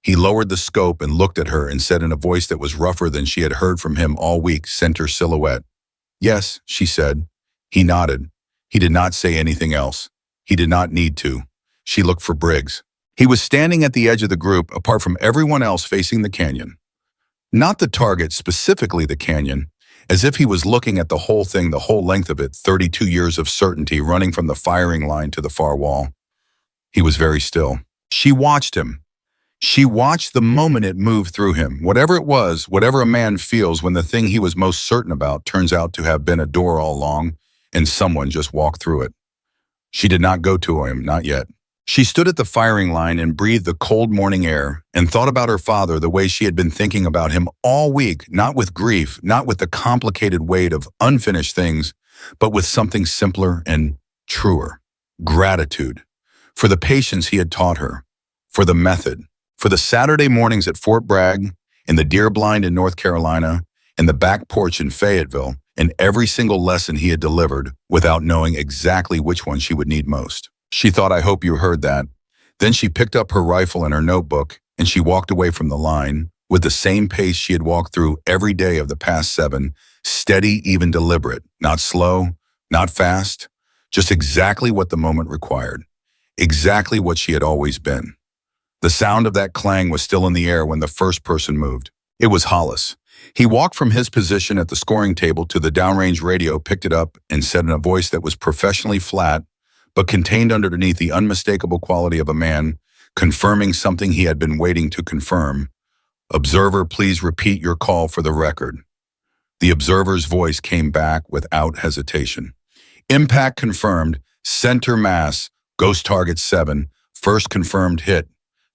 He lowered the scope and looked at her and said in a voice that was rougher than she had heard from him all week, center silhouette. "Yes," she said. He nodded. He did not say anything else. He did not need to. She looked for Briggs. He was standing at the edge of the group, apart from everyone else, facing the canyon. Not the target, specifically the canyon, as if he was looking at the whole thing, the whole length of it, 32 years of certainty running from the firing line to the far wall. He was very still. She watched him. She watched the moment it moved through him. Whatever it was, whatever a man feels when the thing he was most certain about turns out to have been a door all along, and someone just walked through it. She did not go to him, not yet. She stood at the firing line and breathed the cold morning air and thought about her father the way she had been thinking about him all week, not with grief, not with the complicated weight of unfinished things, but with something simpler and truer. Gratitude. For the patience he had taught her. For the method. For the Saturday mornings at Fort Bragg, in the deer blind in North Carolina, in the back porch in Fayetteville, and every single lesson he had delivered without knowing exactly which one she would need most. She thought, "I hope you heard that." Then she picked up her rifle and her notebook, and she walked away from the line, with the same pace she had walked through every day of the past 7, steady, even deliberate, not slow, not fast, just exactly what the moment required, exactly what she had always been. The sound of that clang was still in the air when the first person moved. It was Hollis. He walked from his position at the scoring table to the downrange radio, picked it up, and said in a voice that was professionally flat, but contained underneath the unmistakable quality of a man confirming something he had been waiting to confirm, "Observer, please repeat your call for the record." The observer's voice came back without hesitation. "Impact confirmed, center mass, ghost target 7, first confirmed hit,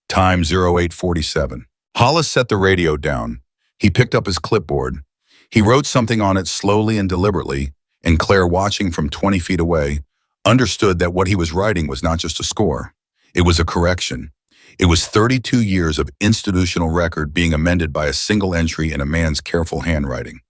time 0847. Hollis set the radio down. He picked up his clipboard. He wrote something on it slowly and deliberately, and Claire, watching from 20 feet away, understood that what he was writing was not just a score. It was a correction. It was 32 years of institutional record being amended by a single entry in a man's careful handwriting.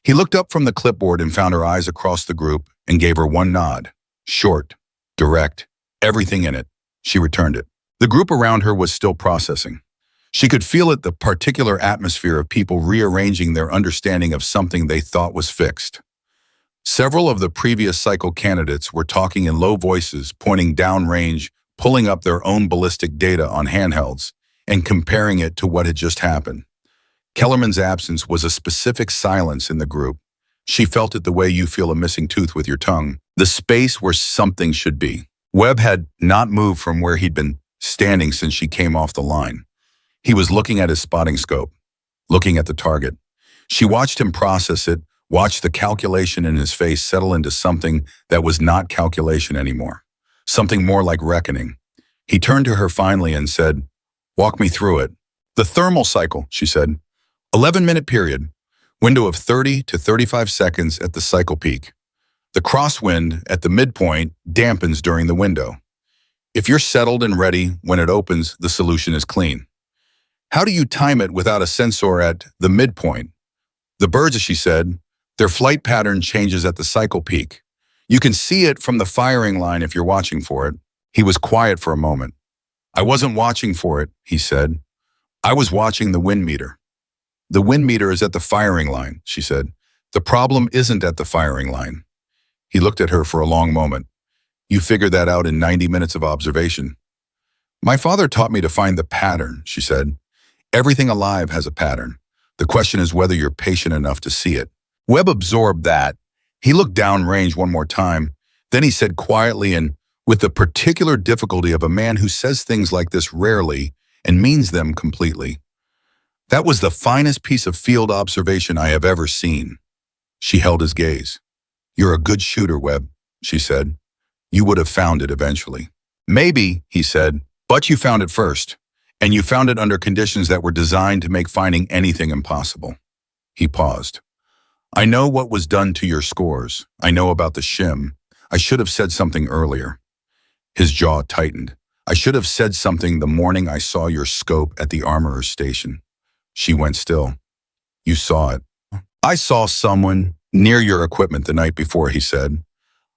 He looked up from the clipboard and found her eyes across the group and gave her one nod. Short, direct, everything in it. She returned it. The group around her was still processing. She could feel it, the particular atmosphere of people rearranging their understanding of something they thought was fixed. Several of the previous cycle candidates were talking in low voices, pointing downrange, pulling up their own ballistic data on handhelds, and comparing it to what had just happened. Kellerman's absence was a specific silence in the group. She felt it the way you feel a missing tooth with your tongue. The space where something should be. Webb had not moved from where he'd been standing since she came off the line. He was looking at his spotting scope, looking at the target. She watched him process it, watched the calculation in his face settle into something that was not calculation anymore, something more like reckoning. He turned to her finally and said, "Walk me through it." "The thermal cycle," she said. 11-minute period, window of 30 to 35 seconds at the cycle peak. The crosswind at the midpoint dampens during the window. If you're settled and ready when it opens, the solution is clean. How do you time it without a sensor at the midpoint? The birds, she said, their flight pattern changes at the cycle peak. You can see it from the firing line if you're watching for it. He was quiet for a moment. "I wasn't watching for it," he said. "I was watching the wind meter." "The wind meter is at the firing line," she said. "The problem isn't at the firing line." He looked at her for a long moment. "You figured that out in 90 minutes of observation." "My father taught me to find the pattern," she said. "Everything alive has a pattern. The question is whether you're patient enough to see it." Webb absorbed that. He looked downrange one more time. Then he said quietly and with the particular difficulty of a man who says things like this rarely and means them completely, "That was the finest piece of field observation I have ever seen." She held his gaze. "You're a good shooter, Webb," she said. "You would have found it eventually." "Maybe," he said, "but you found it first. And you found it under conditions that were designed to make finding anything impossible." He paused. "I know what was done to your scores. I know about the shim. I should have said something earlier." His jaw tightened. "I should have said something the morning I saw your scope at the armorer's station." She went still. "You saw it." "I saw someone near your equipment the night before," he said.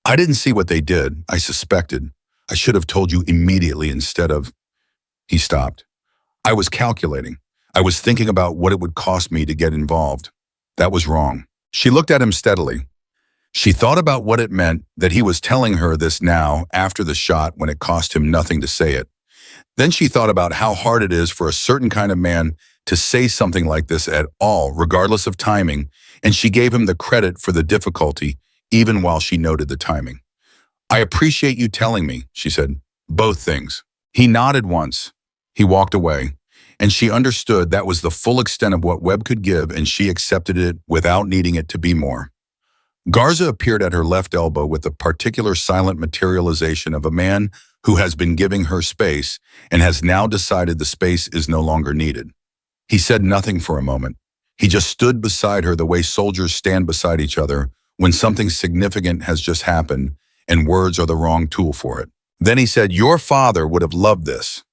"I didn't see what they did. I suspected. I should have told you immediately instead of—" He stopped. "I was calculating. I was thinking about what it would cost me to get involved. That was wrong." She looked at him steadily. She thought about what it meant that he was telling her this now after the shot when it cost him nothing to say it. Then she thought about how hard it is for a certain kind of man to say something like this at all, regardless of timing, and she gave him the credit for the difficulty, even while she noted the timing. "I appreciate you telling me," she said. "Both things." He nodded once. He walked away, and she understood that was the full extent of what Webb could give, and she accepted it without needing it to be more. Garza appeared at her left elbow with the particular silent materialization of a man who has been giving her space and has now decided the space is no longer needed. He said nothing for a moment. He just stood beside her the way soldiers stand beside each other when something significant has just happened and words are the wrong tool for it. Then he said, "Your father would have loved this."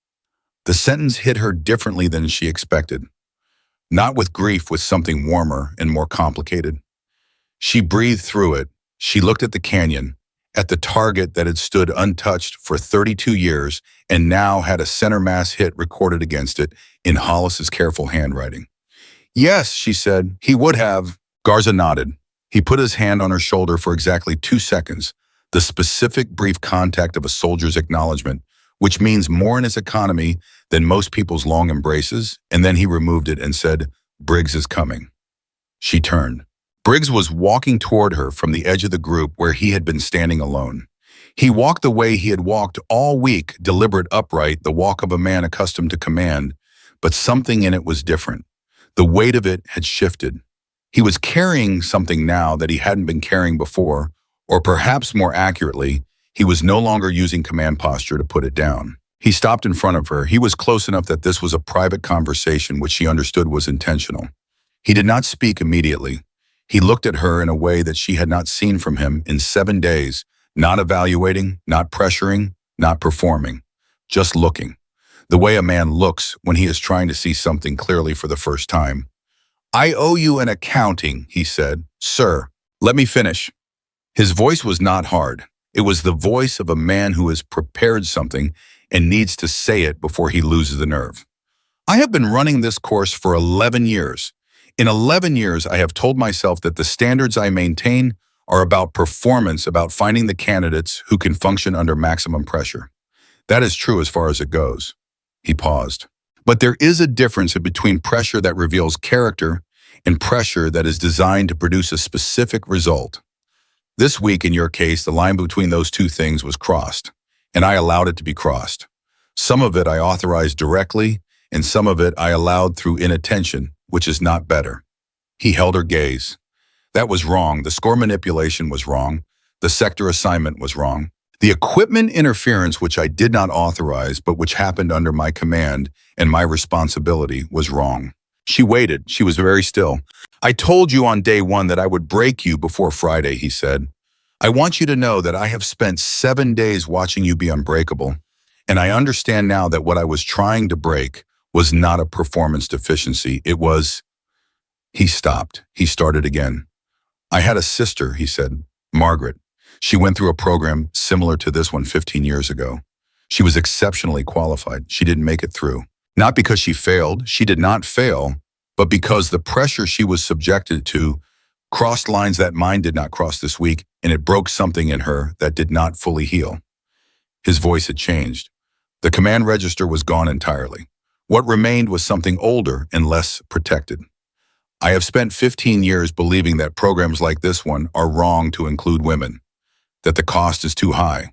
The sentence hit her differently than she expected. Not with grief, with something warmer and more complicated. She breathed through it. She looked at the canyon, at the target that had stood untouched for 32 years and now had a center mass hit recorded against it in Hollis's careful handwriting. Yes, she said, he would have. Garza nodded. He put his hand on her shoulder for exactly 2 seconds, the specific brief contact of a soldier's acknowledgement, which means more in his economy than most people's long embraces, and then he removed it and said, Briggs is coming. She turned. Briggs was walking toward her from the edge of the group where he had been standing alone. He walked the way he had walked all week, deliberate, upright, the walk of a man accustomed to command, but something in it was different. The weight of it had shifted. He was carrying something now that he hadn't been carrying before, or perhaps more accurately, he was no longer using command posture to put it down. He stopped in front of her. He was close enough that this was a private conversation which she understood was intentional. He did not speak immediately. He looked at her in a way that she had not seen from him in 7 days, not evaluating, not pressuring, not performing, just looking. The way a man looks when he is trying to see something clearly for the first time. I owe you an accounting, he said. Sir, let me finish. His voice was not hard. It was the voice of a man who has prepared something and needs to say it before he loses the nerve. I have been running this course for 11 years. In 11 years, I have told myself that the standards I maintain are about performance, about finding the candidates who can function under maximum pressure. That is true as far as it goes. He paused. But there is a difference between pressure that reveals character and pressure that is designed to produce a specific result. This week, in your case, the line between those two things was crossed, and I allowed it to be crossed. Some of it I authorized directly, and some of it I allowed through inattention, which is not better. He held her gaze. That was wrong. The score manipulation was wrong. The sector assignment was wrong. The equipment interference, which I did not authorize, but which happened under my command and my responsibility, was wrong. She waited. She was very still. I told you on day 1 that I would break you before Friday, he said. I want you to know that I have spent 7 days watching you be unbreakable, and I understand now that what I was trying to break was not a performance deficiency. It was... He stopped. He started again. I had a sister, he said, Margaret. She went through a program similar to this one 15 years ago. She was exceptionally qualified. She didn't make it through. Not because she failed. She did not fail, but because the pressure she was subjected to crossed lines that mine did not cross this week, and it broke something in her that did not fully heal. His voice had changed. The command register was gone entirely. What remained was something older and less protected. I have spent 15 years believing that programs like this one are wrong to include women, that the cost is too high,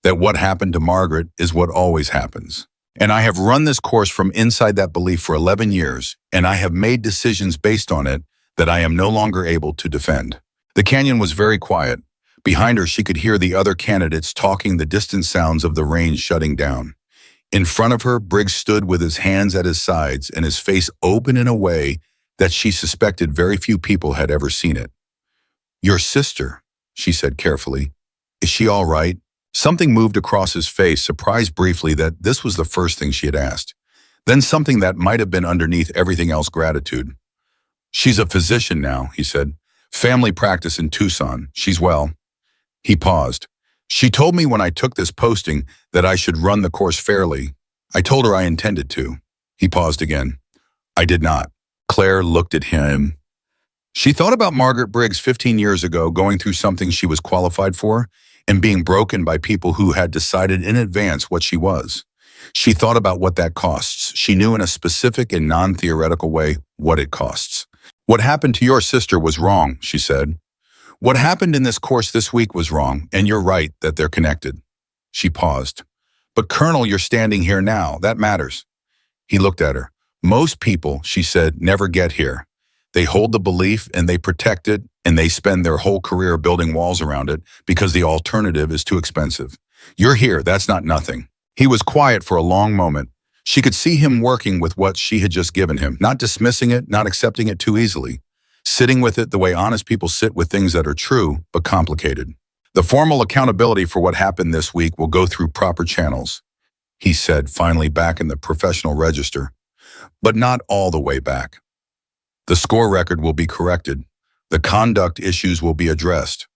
that what happened to Margaret is what always happens. And I have run this course from inside that belief for 11 years, and I have made decisions based on it that I am no longer able to defend. The canyon was very quiet. Behind her, she could hear the other candidates talking, the distant sounds of the rain shutting down. In front of her, Briggs stood with his hands at his sides and his face open in a way that she suspected very few people had ever seen it. Your sister, she said carefully. Is she all right? Something moved across his face, surprised briefly that this was the first thing she had asked. Then something that might have been underneath everything else, gratitude. She's a physician now, he said. Family practice in Tucson. She's well. He paused. She told me when I took this posting that I should run the course fairly. I told her I intended to. He paused again. I did not. Claire looked at him. She thought about Margaret Briggs 15 years ago going through something she was qualified for and being broken by people who had decided in advance what she was. She thought about what that costs. She knew in a specific and non-theoretical way what it costs. What happened to your sister was wrong, she said. What happened in this course this week was wrong, and you're right that they're connected. She paused. But Colonel, you're standing here now. That matters. He looked at her. Most people, she said, never get here. They hold the belief and they protect it and they spend their whole career building walls around it because the alternative is too expensive. You're here, that's not nothing. He was quiet for a long moment. She could see him working with what she had just given him, not dismissing it, not accepting it too easily, sitting with it the way honest people sit with things that are true but complicated. The formal accountability for what happened this week will go through proper channels, he said, finally back in the professional register, but not all the way back. The score record will be corrected. The conduct issues will be addressed.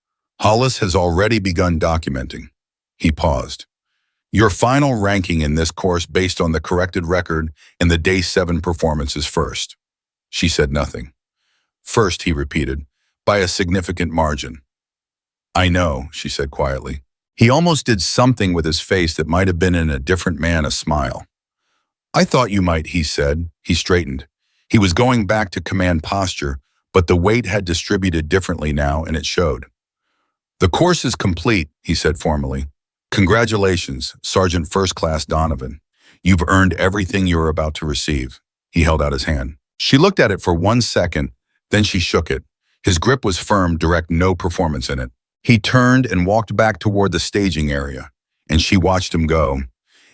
Hollis has already begun documenting. He paused. Your final ranking in this course based on the corrected record and the day 7 performance is first. She said nothing. First, he repeated, by a significant margin. I know, she said quietly. He almost did something with his face that might have been in a different man a smile. I thought you might, he said. He straightened. He was going back to command posture, but the weight had distributed differently now, and it showed. The course is complete, he said formally. Congratulations, Sergeant First Class Donovan. You've earned everything you're about to receive. He held out his hand. She looked at it for 1 second, then she shook it. His grip was firm, direct, no performance in it. He turned and walked back toward the staging area, and she watched him go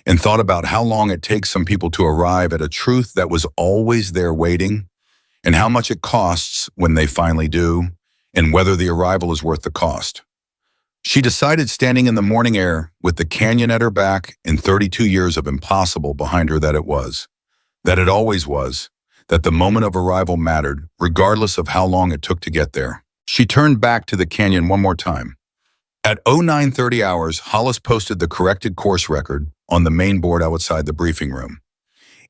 and thought about how long it takes some people to arrive at a truth that was always there waiting, and how much it costs when they finally do, and whether the arrival is worth the cost. She decided, standing in the morning air with the canyon at her back and 32 years of impossible behind her, that it always was, that the moment of arrival mattered, regardless of how long it took to get there. She turned back to the canyon one more time. At 0930 hours, Hollis posted the corrected course record on the main board outside the briefing room.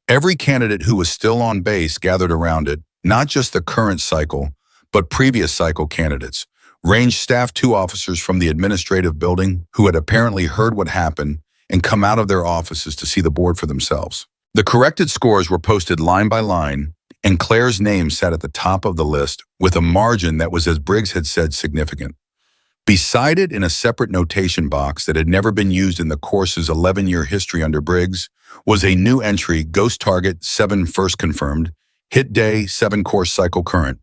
Every candidate who was still on base gathered around it, not just the current cycle, but previous cycle candidates, range staff 2 officers from the administrative building who had apparently heard what happened and come out of their offices to see the board for themselves. The corrected scores were posted line by line, and Claire's name sat at the top of the list with a margin that was, as Briggs had said, significant. Beside it, in a separate notation box that had never been used in the course's 11-year history under Briggs, was a new entry: Ghost Target 7 first confirmed, Hit Day 7 course cycle current,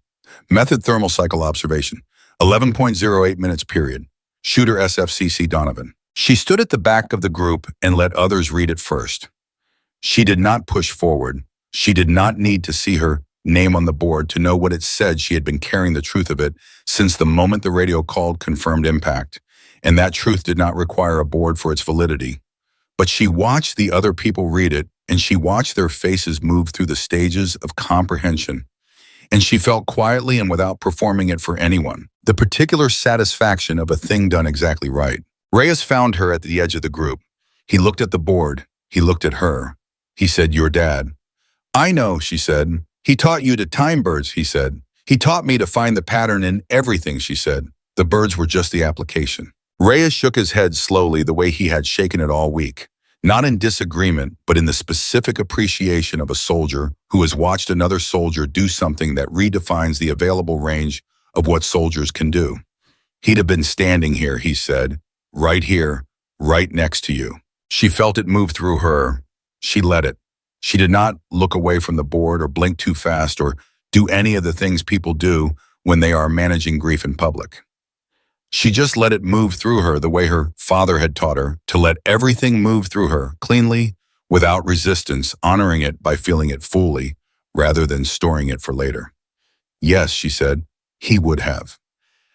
Method thermal cycle observation, 11.08 minutes period, Shooter SFCC Donovan. She stood at the back of the group and let others read it first. She did not push forward. She did not need to see her name on the board to know what it said. She had been carrying the truth of it since the moment the radio called confirmed impact, and that truth did not require a board for its validity. But she watched the other people read it, and she watched their faces move through the stages of comprehension, and she felt quietly and without performing it for anyone the particular satisfaction of a thing done exactly right. Reyes found her at the edge of the group. He looked at the board. He looked at her. He said, "Your dad." "I know," she said. "He taught you to time birds," he said. "He taught me to find the pattern in everything," she said. The birds were just the application. Reyes shook his head slowly, the way he had shaken it all week, not in disagreement, but in the specific appreciation of a soldier who has watched another soldier do something that redefines the available range of what soldiers can do. "He'd have been standing here," he said, "right here, right next to you." She felt it move through her. She let it. She did not look away from the board or blink too fast or do any of the things people do when they are managing grief in public. She just let it move through her the way her father had taught her to let everything move through her, cleanly, without resistance, honoring it by feeling it fully, rather than storing it for later. "Yes," she said, "he would have."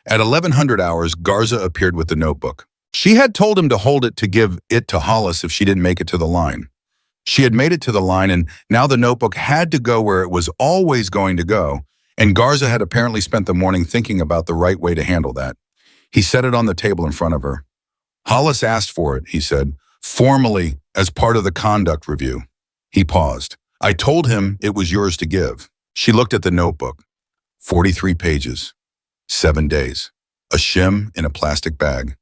At 1100 hours, Garza appeared with the notebook. She had told him to hold it to give it to Hollis if she didn't make it to the line. She had made it to the line, and now the notebook had to go where it was always going to go, and Garza had apparently spent the morning thinking about the right way to handle that. He set it on the table in front of her. "Hollis asked for it," he said, "formally, as part of the conduct review." He paused. "I told him it was yours to give." She looked at the notebook. 43 pages. 7 days. A shim in a plastic bag.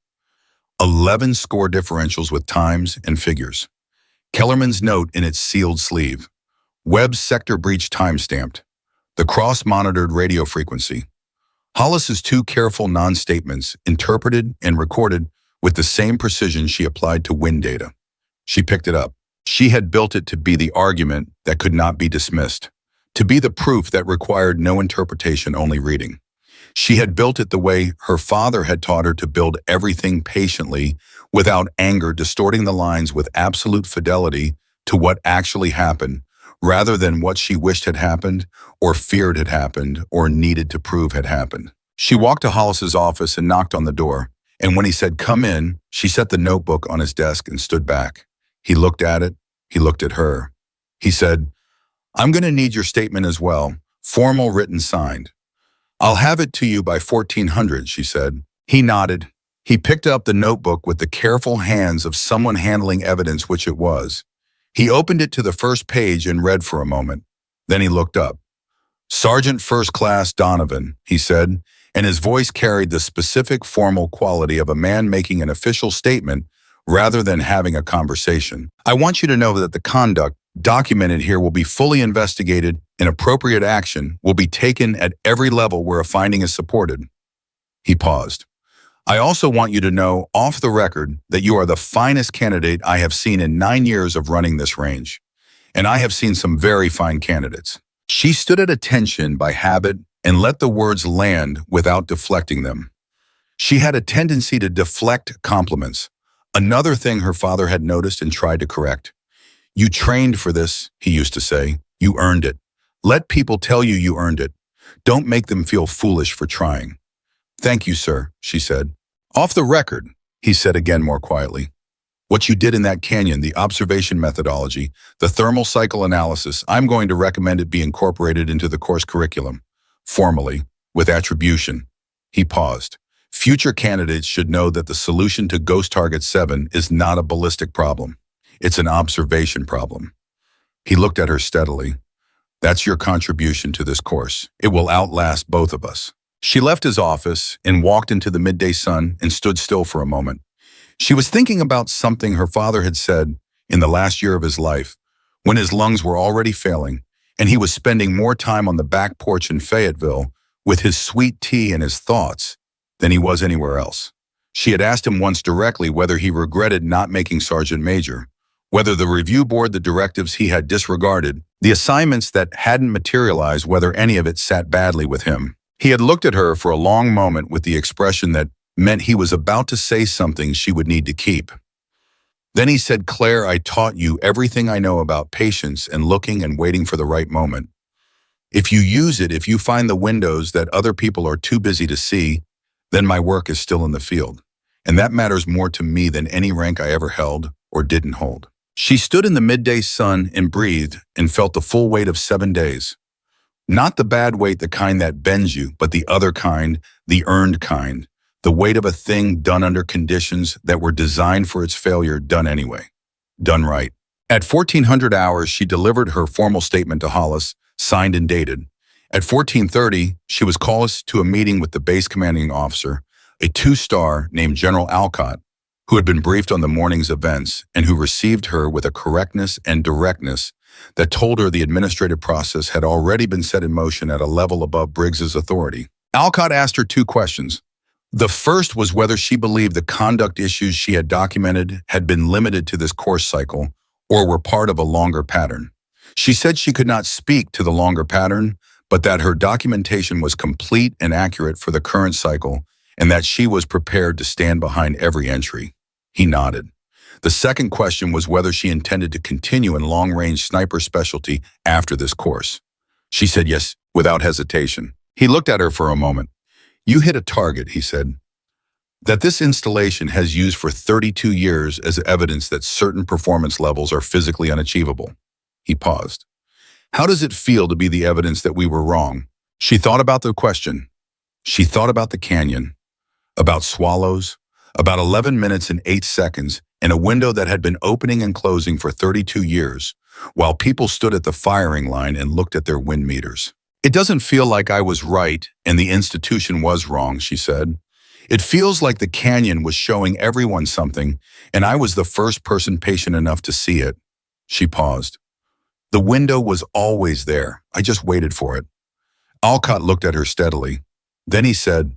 11 score differentials with times and figures. Kellerman's note in its sealed sleeve. Webb's sector breach time-stamped. The cross-monitored radio frequency. Hollis's 2 careful non-statements, interpreted and recorded with the same precision she applied to wind data. She picked it up. She had built it to be the argument that could not be dismissed, to be the proof that required no interpretation, only reading. She had built it the way her father had taught her to build everything, patiently, without anger, distorting the lines with absolute fidelity to what actually happened, rather than what she wished had happened, or feared had happened, or needed to prove had happened. She walked to Hollis's office and knocked on the door, and when he said, "Come in," she set the notebook on his desk and stood back. He looked at it. He looked at her. He said, "I'm going to need your statement as well, formal, written, signed." "I'll have it to you by 1400, she said. He nodded. He picked up the notebook with the careful hands of someone handling evidence, which it was. He opened it to the first page and read for a moment. Then he looked up. Sergeant First Class Donovan, he said, and his voice carried the specific formal quality of a man making an official statement rather than having a conversation. I want you to know that the conduct documented here will be fully investigated and appropriate action will be taken at every level where a finding is supported. He paused. I also want you to know off the record that you are the finest candidate I have seen in 9 years of running this range. And I have seen some very fine candidates. She stood at attention by habit and let the words land without deflecting them. She had a tendency to deflect compliments, another thing her father had noticed and tried to correct. You trained for this, he used to say. You earned it. Let people tell you you earned it. Don't make them feel foolish for trying. Thank you, sir, she said. Off the record, he said again more quietly. What you did in that canyon, the observation methodology, the thermal cycle analysis, I'm going to recommend it be incorporated into the course curriculum, formally, with attribution. He paused. Future candidates should know that the solution to Ghost Target 7 is not a ballistic problem. It's an observation problem. He looked at her steadily. That's your contribution to this course. It will outlast both of us. She left his office and walked into the midday sun and stood still for a moment. She was thinking about something her father had said in the last year of his life, when his lungs were already failing, and he was spending more time on the back porch in Fayetteville with his sweet tea and his thoughts than he was anywhere else. She had asked him once directly whether he regretted not making Sergeant Major, whether the review board, the directives he had disregarded, the assignments that hadn't materialized, whether any of it sat badly with him. He had looked at her for a long moment with the expression that meant he was about to say something she would need to keep. Then he said, Claire, I taught you everything I know about patience and looking and waiting for the right moment. If you use it, if you find the windows that other people are too busy to see, then my work is still in the field. And that matters more to me than any rank I ever held or didn't hold. She stood in the midday sun and breathed and felt the full weight of 7 days. Not the bad weight, the kind that bends you, but the other kind, the earned kind. The weight of a thing done under conditions that were designed for its failure, done anyway. Done right. At 1400 hours, she delivered her formal statement to Hollis, signed and dated. At 1430, she was called to a meeting with the base commanding officer, a 2-star named General Alcott, who had been briefed on the morning's events and who received her with a correctness and directness that told her the administrative process had already been set in motion at a level above Briggs's authority. Alcott asked her 2 questions. The first was whether she believed the conduct issues she had documented had been limited to this course cycle or were part of a longer pattern. She said she could not speak to the longer pattern, but that her documentation was complete and accurate for the current cycle and that she was prepared to stand behind every entry. He nodded. The second question was whether she intended to continue in long-range sniper specialty after this course. She said yes, without hesitation. He looked at her for a moment. You hit a target, he said, that this installation has used for 32 years as evidence that certain performance levels are physically unachievable. He paused. How does it feel to be the evidence that we were wrong? She thought about the question. She thought about the canyon, about swallows, about 11 minutes and 8 seconds in a window that had been opening and closing for 32 years, while people stood at the firing line and looked at their wind meters. It doesn't feel like I was right and the institution was wrong, she said. It feels like the canyon was showing everyone something, and I was the first person patient enough to see it. She paused. The window was always there. I just waited for it. Alcott looked at her steadily. Then he said,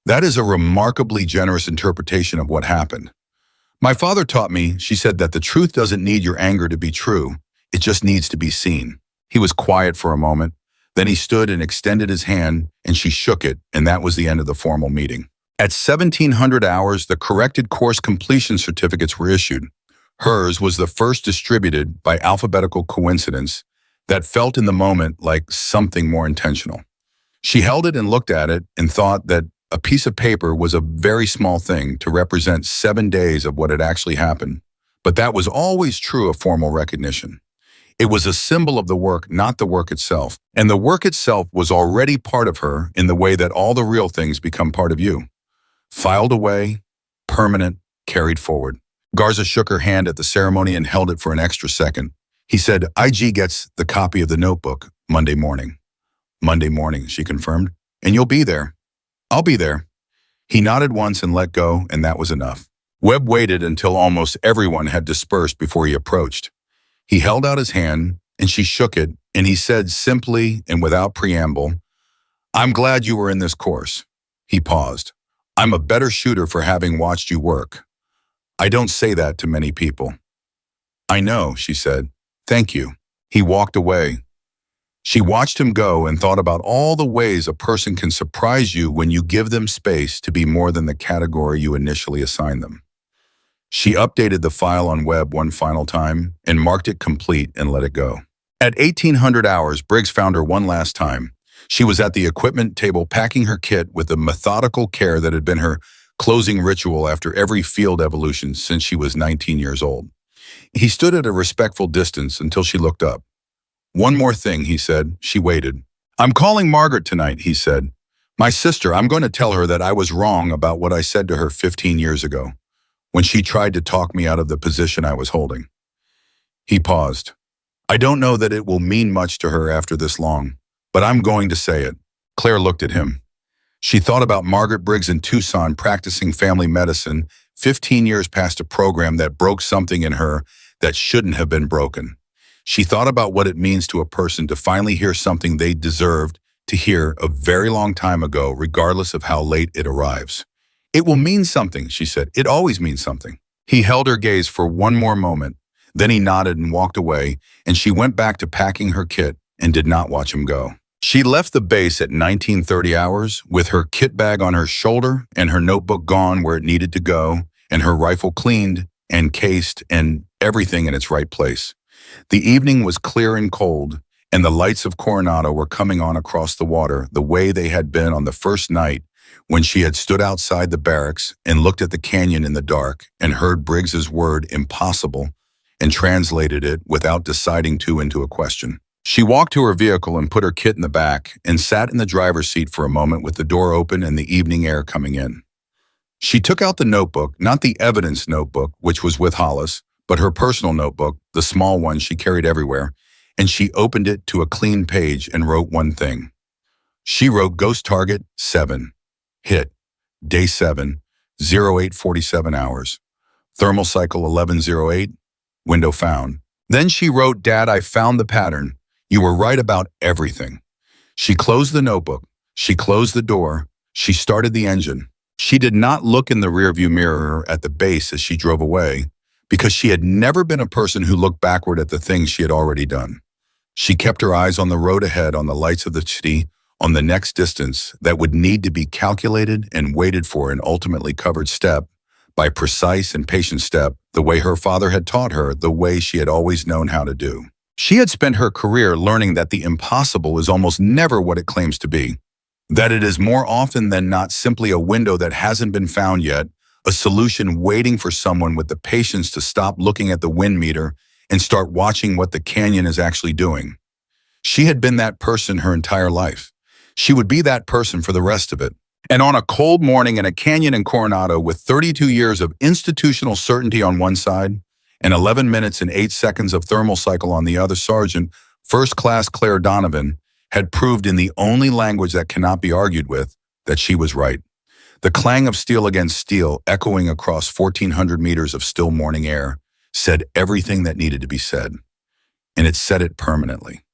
That is a remarkably generous interpretation of what happened. My father taught me, she said, that the truth doesn't need your anger to be true. It just needs to be seen. He was quiet for a moment. Then he stood and extended his hand, and she shook it, and that was the end of the formal meeting. At 1700 hours, the corrected course completion certificates were issued. Hers was the first distributed by alphabetical coincidence that felt in the moment like something more intentional. She held it and looked at it and thought that a piece of paper was a very small thing to represent 7 days of what had actually happened. But that was always true of formal recognition. It was a symbol of the work, not the work itself. And the work itself was already part of her in the way that all the real things become part of you. Filed away, permanent, carried forward. Garza shook her hand at the ceremony and held it for an extra second. He said, IG gets the copy of the notebook Monday morning. Monday morning, she confirmed. And you'll be there. I'll be there. He nodded once and let go, and that was enough. Webb waited until almost everyone had dispersed before he approached. He held out his hand, and she shook it, and he said simply and without preamble, "I'm glad you were in this course." He paused. "I'm a better shooter for having watched you work. I don't say that to many people." "I know," she said. "Thank you." He walked away. She watched him go and thought about all the ways a person can surprise you when you give them space to be more than the category you initially assign them. She updated the file on Webb one final time and marked it complete and let it go. At 1800 hours, Briggs found her one last time. She was at the equipment table packing her kit with the methodical care that had been her closing ritual after every field evolution since she was 19 years old. He stood at a respectful distance until she looked up. "One more thing," he said. She waited. "I'm calling Margaret tonight," he said. "My sister. I'm going to tell her that I was wrong about what I said to her 15 years ago, when she tried to talk me out of the position I was holding." He paused. "I don't know that it will mean much to her after this long, but I'm going to say it." Claire looked at him. She thought about Margaret Briggs in Tucson practicing family medicine, 15 years past a program that broke something in her that shouldn't have been broken. She thought about what it means to a person to finally hear something they deserved to hear a very long time ago, regardless of how late it arrives. "It will mean something," she said. "It always means something." He held her gaze for one more moment. Then he nodded and walked away, and she went back to packing her kit and did not watch him go. She left the base at 1930 hours with her kit bag on her shoulder and her notebook gone where it needed to go, and her rifle cleaned and cased and everything in its right place. The evening was clear and cold, and the lights of Coronado were coming on across the water the way they had been on the first night when she had stood outside the barracks and looked at the canyon in the dark and heard Briggs's word "impossible" and translated it without deciding to into a question. She walked to her vehicle and put her kit in the back and sat in the driver's seat for a moment with the door open and the evening air coming in. She took out the notebook, not the evidence notebook, which was with Hollis, but her personal notebook, the small one she carried everywhere, and she opened it to a clean page and wrote one thing. She wrote Ghost Target 7. Hit. Day 7, 0847 hours. Thermal cycle 1108. Window found. Then she wrote, "Dad, I found the pattern. You were right about everything." She closed the notebook. She closed the door. She started the engine. She did not look in the rearview mirror at the base as she drove away, because she had never been a person who looked backward at the things she had already done. She kept her eyes on the road ahead, on the lights of the city, on the next distance that would need to be calculated and waited for and ultimately covered step by precise and patient step, the way her father had taught her, the way she had always known how to do. She had spent her career learning that the impossible is almost never what it claims to be, that it is more often than not simply a window that hasn't been found yet, a solution waiting for someone with the patience to stop looking at the wind meter and start watching what the canyon is actually doing. She had been that person her entire life. She would be that person for the rest of it. And on a cold morning in a canyon in Coronado with 32 years of institutional certainty on one side and 11 minutes and 8 seconds of thermal cycle on the other, Sergeant First Class Claire Donovan had proved in the only language that cannot be argued with that she was right. The clang of steel against steel, echoing across 1,400 meters of still morning air, said everything that needed to be said, and it said it permanently.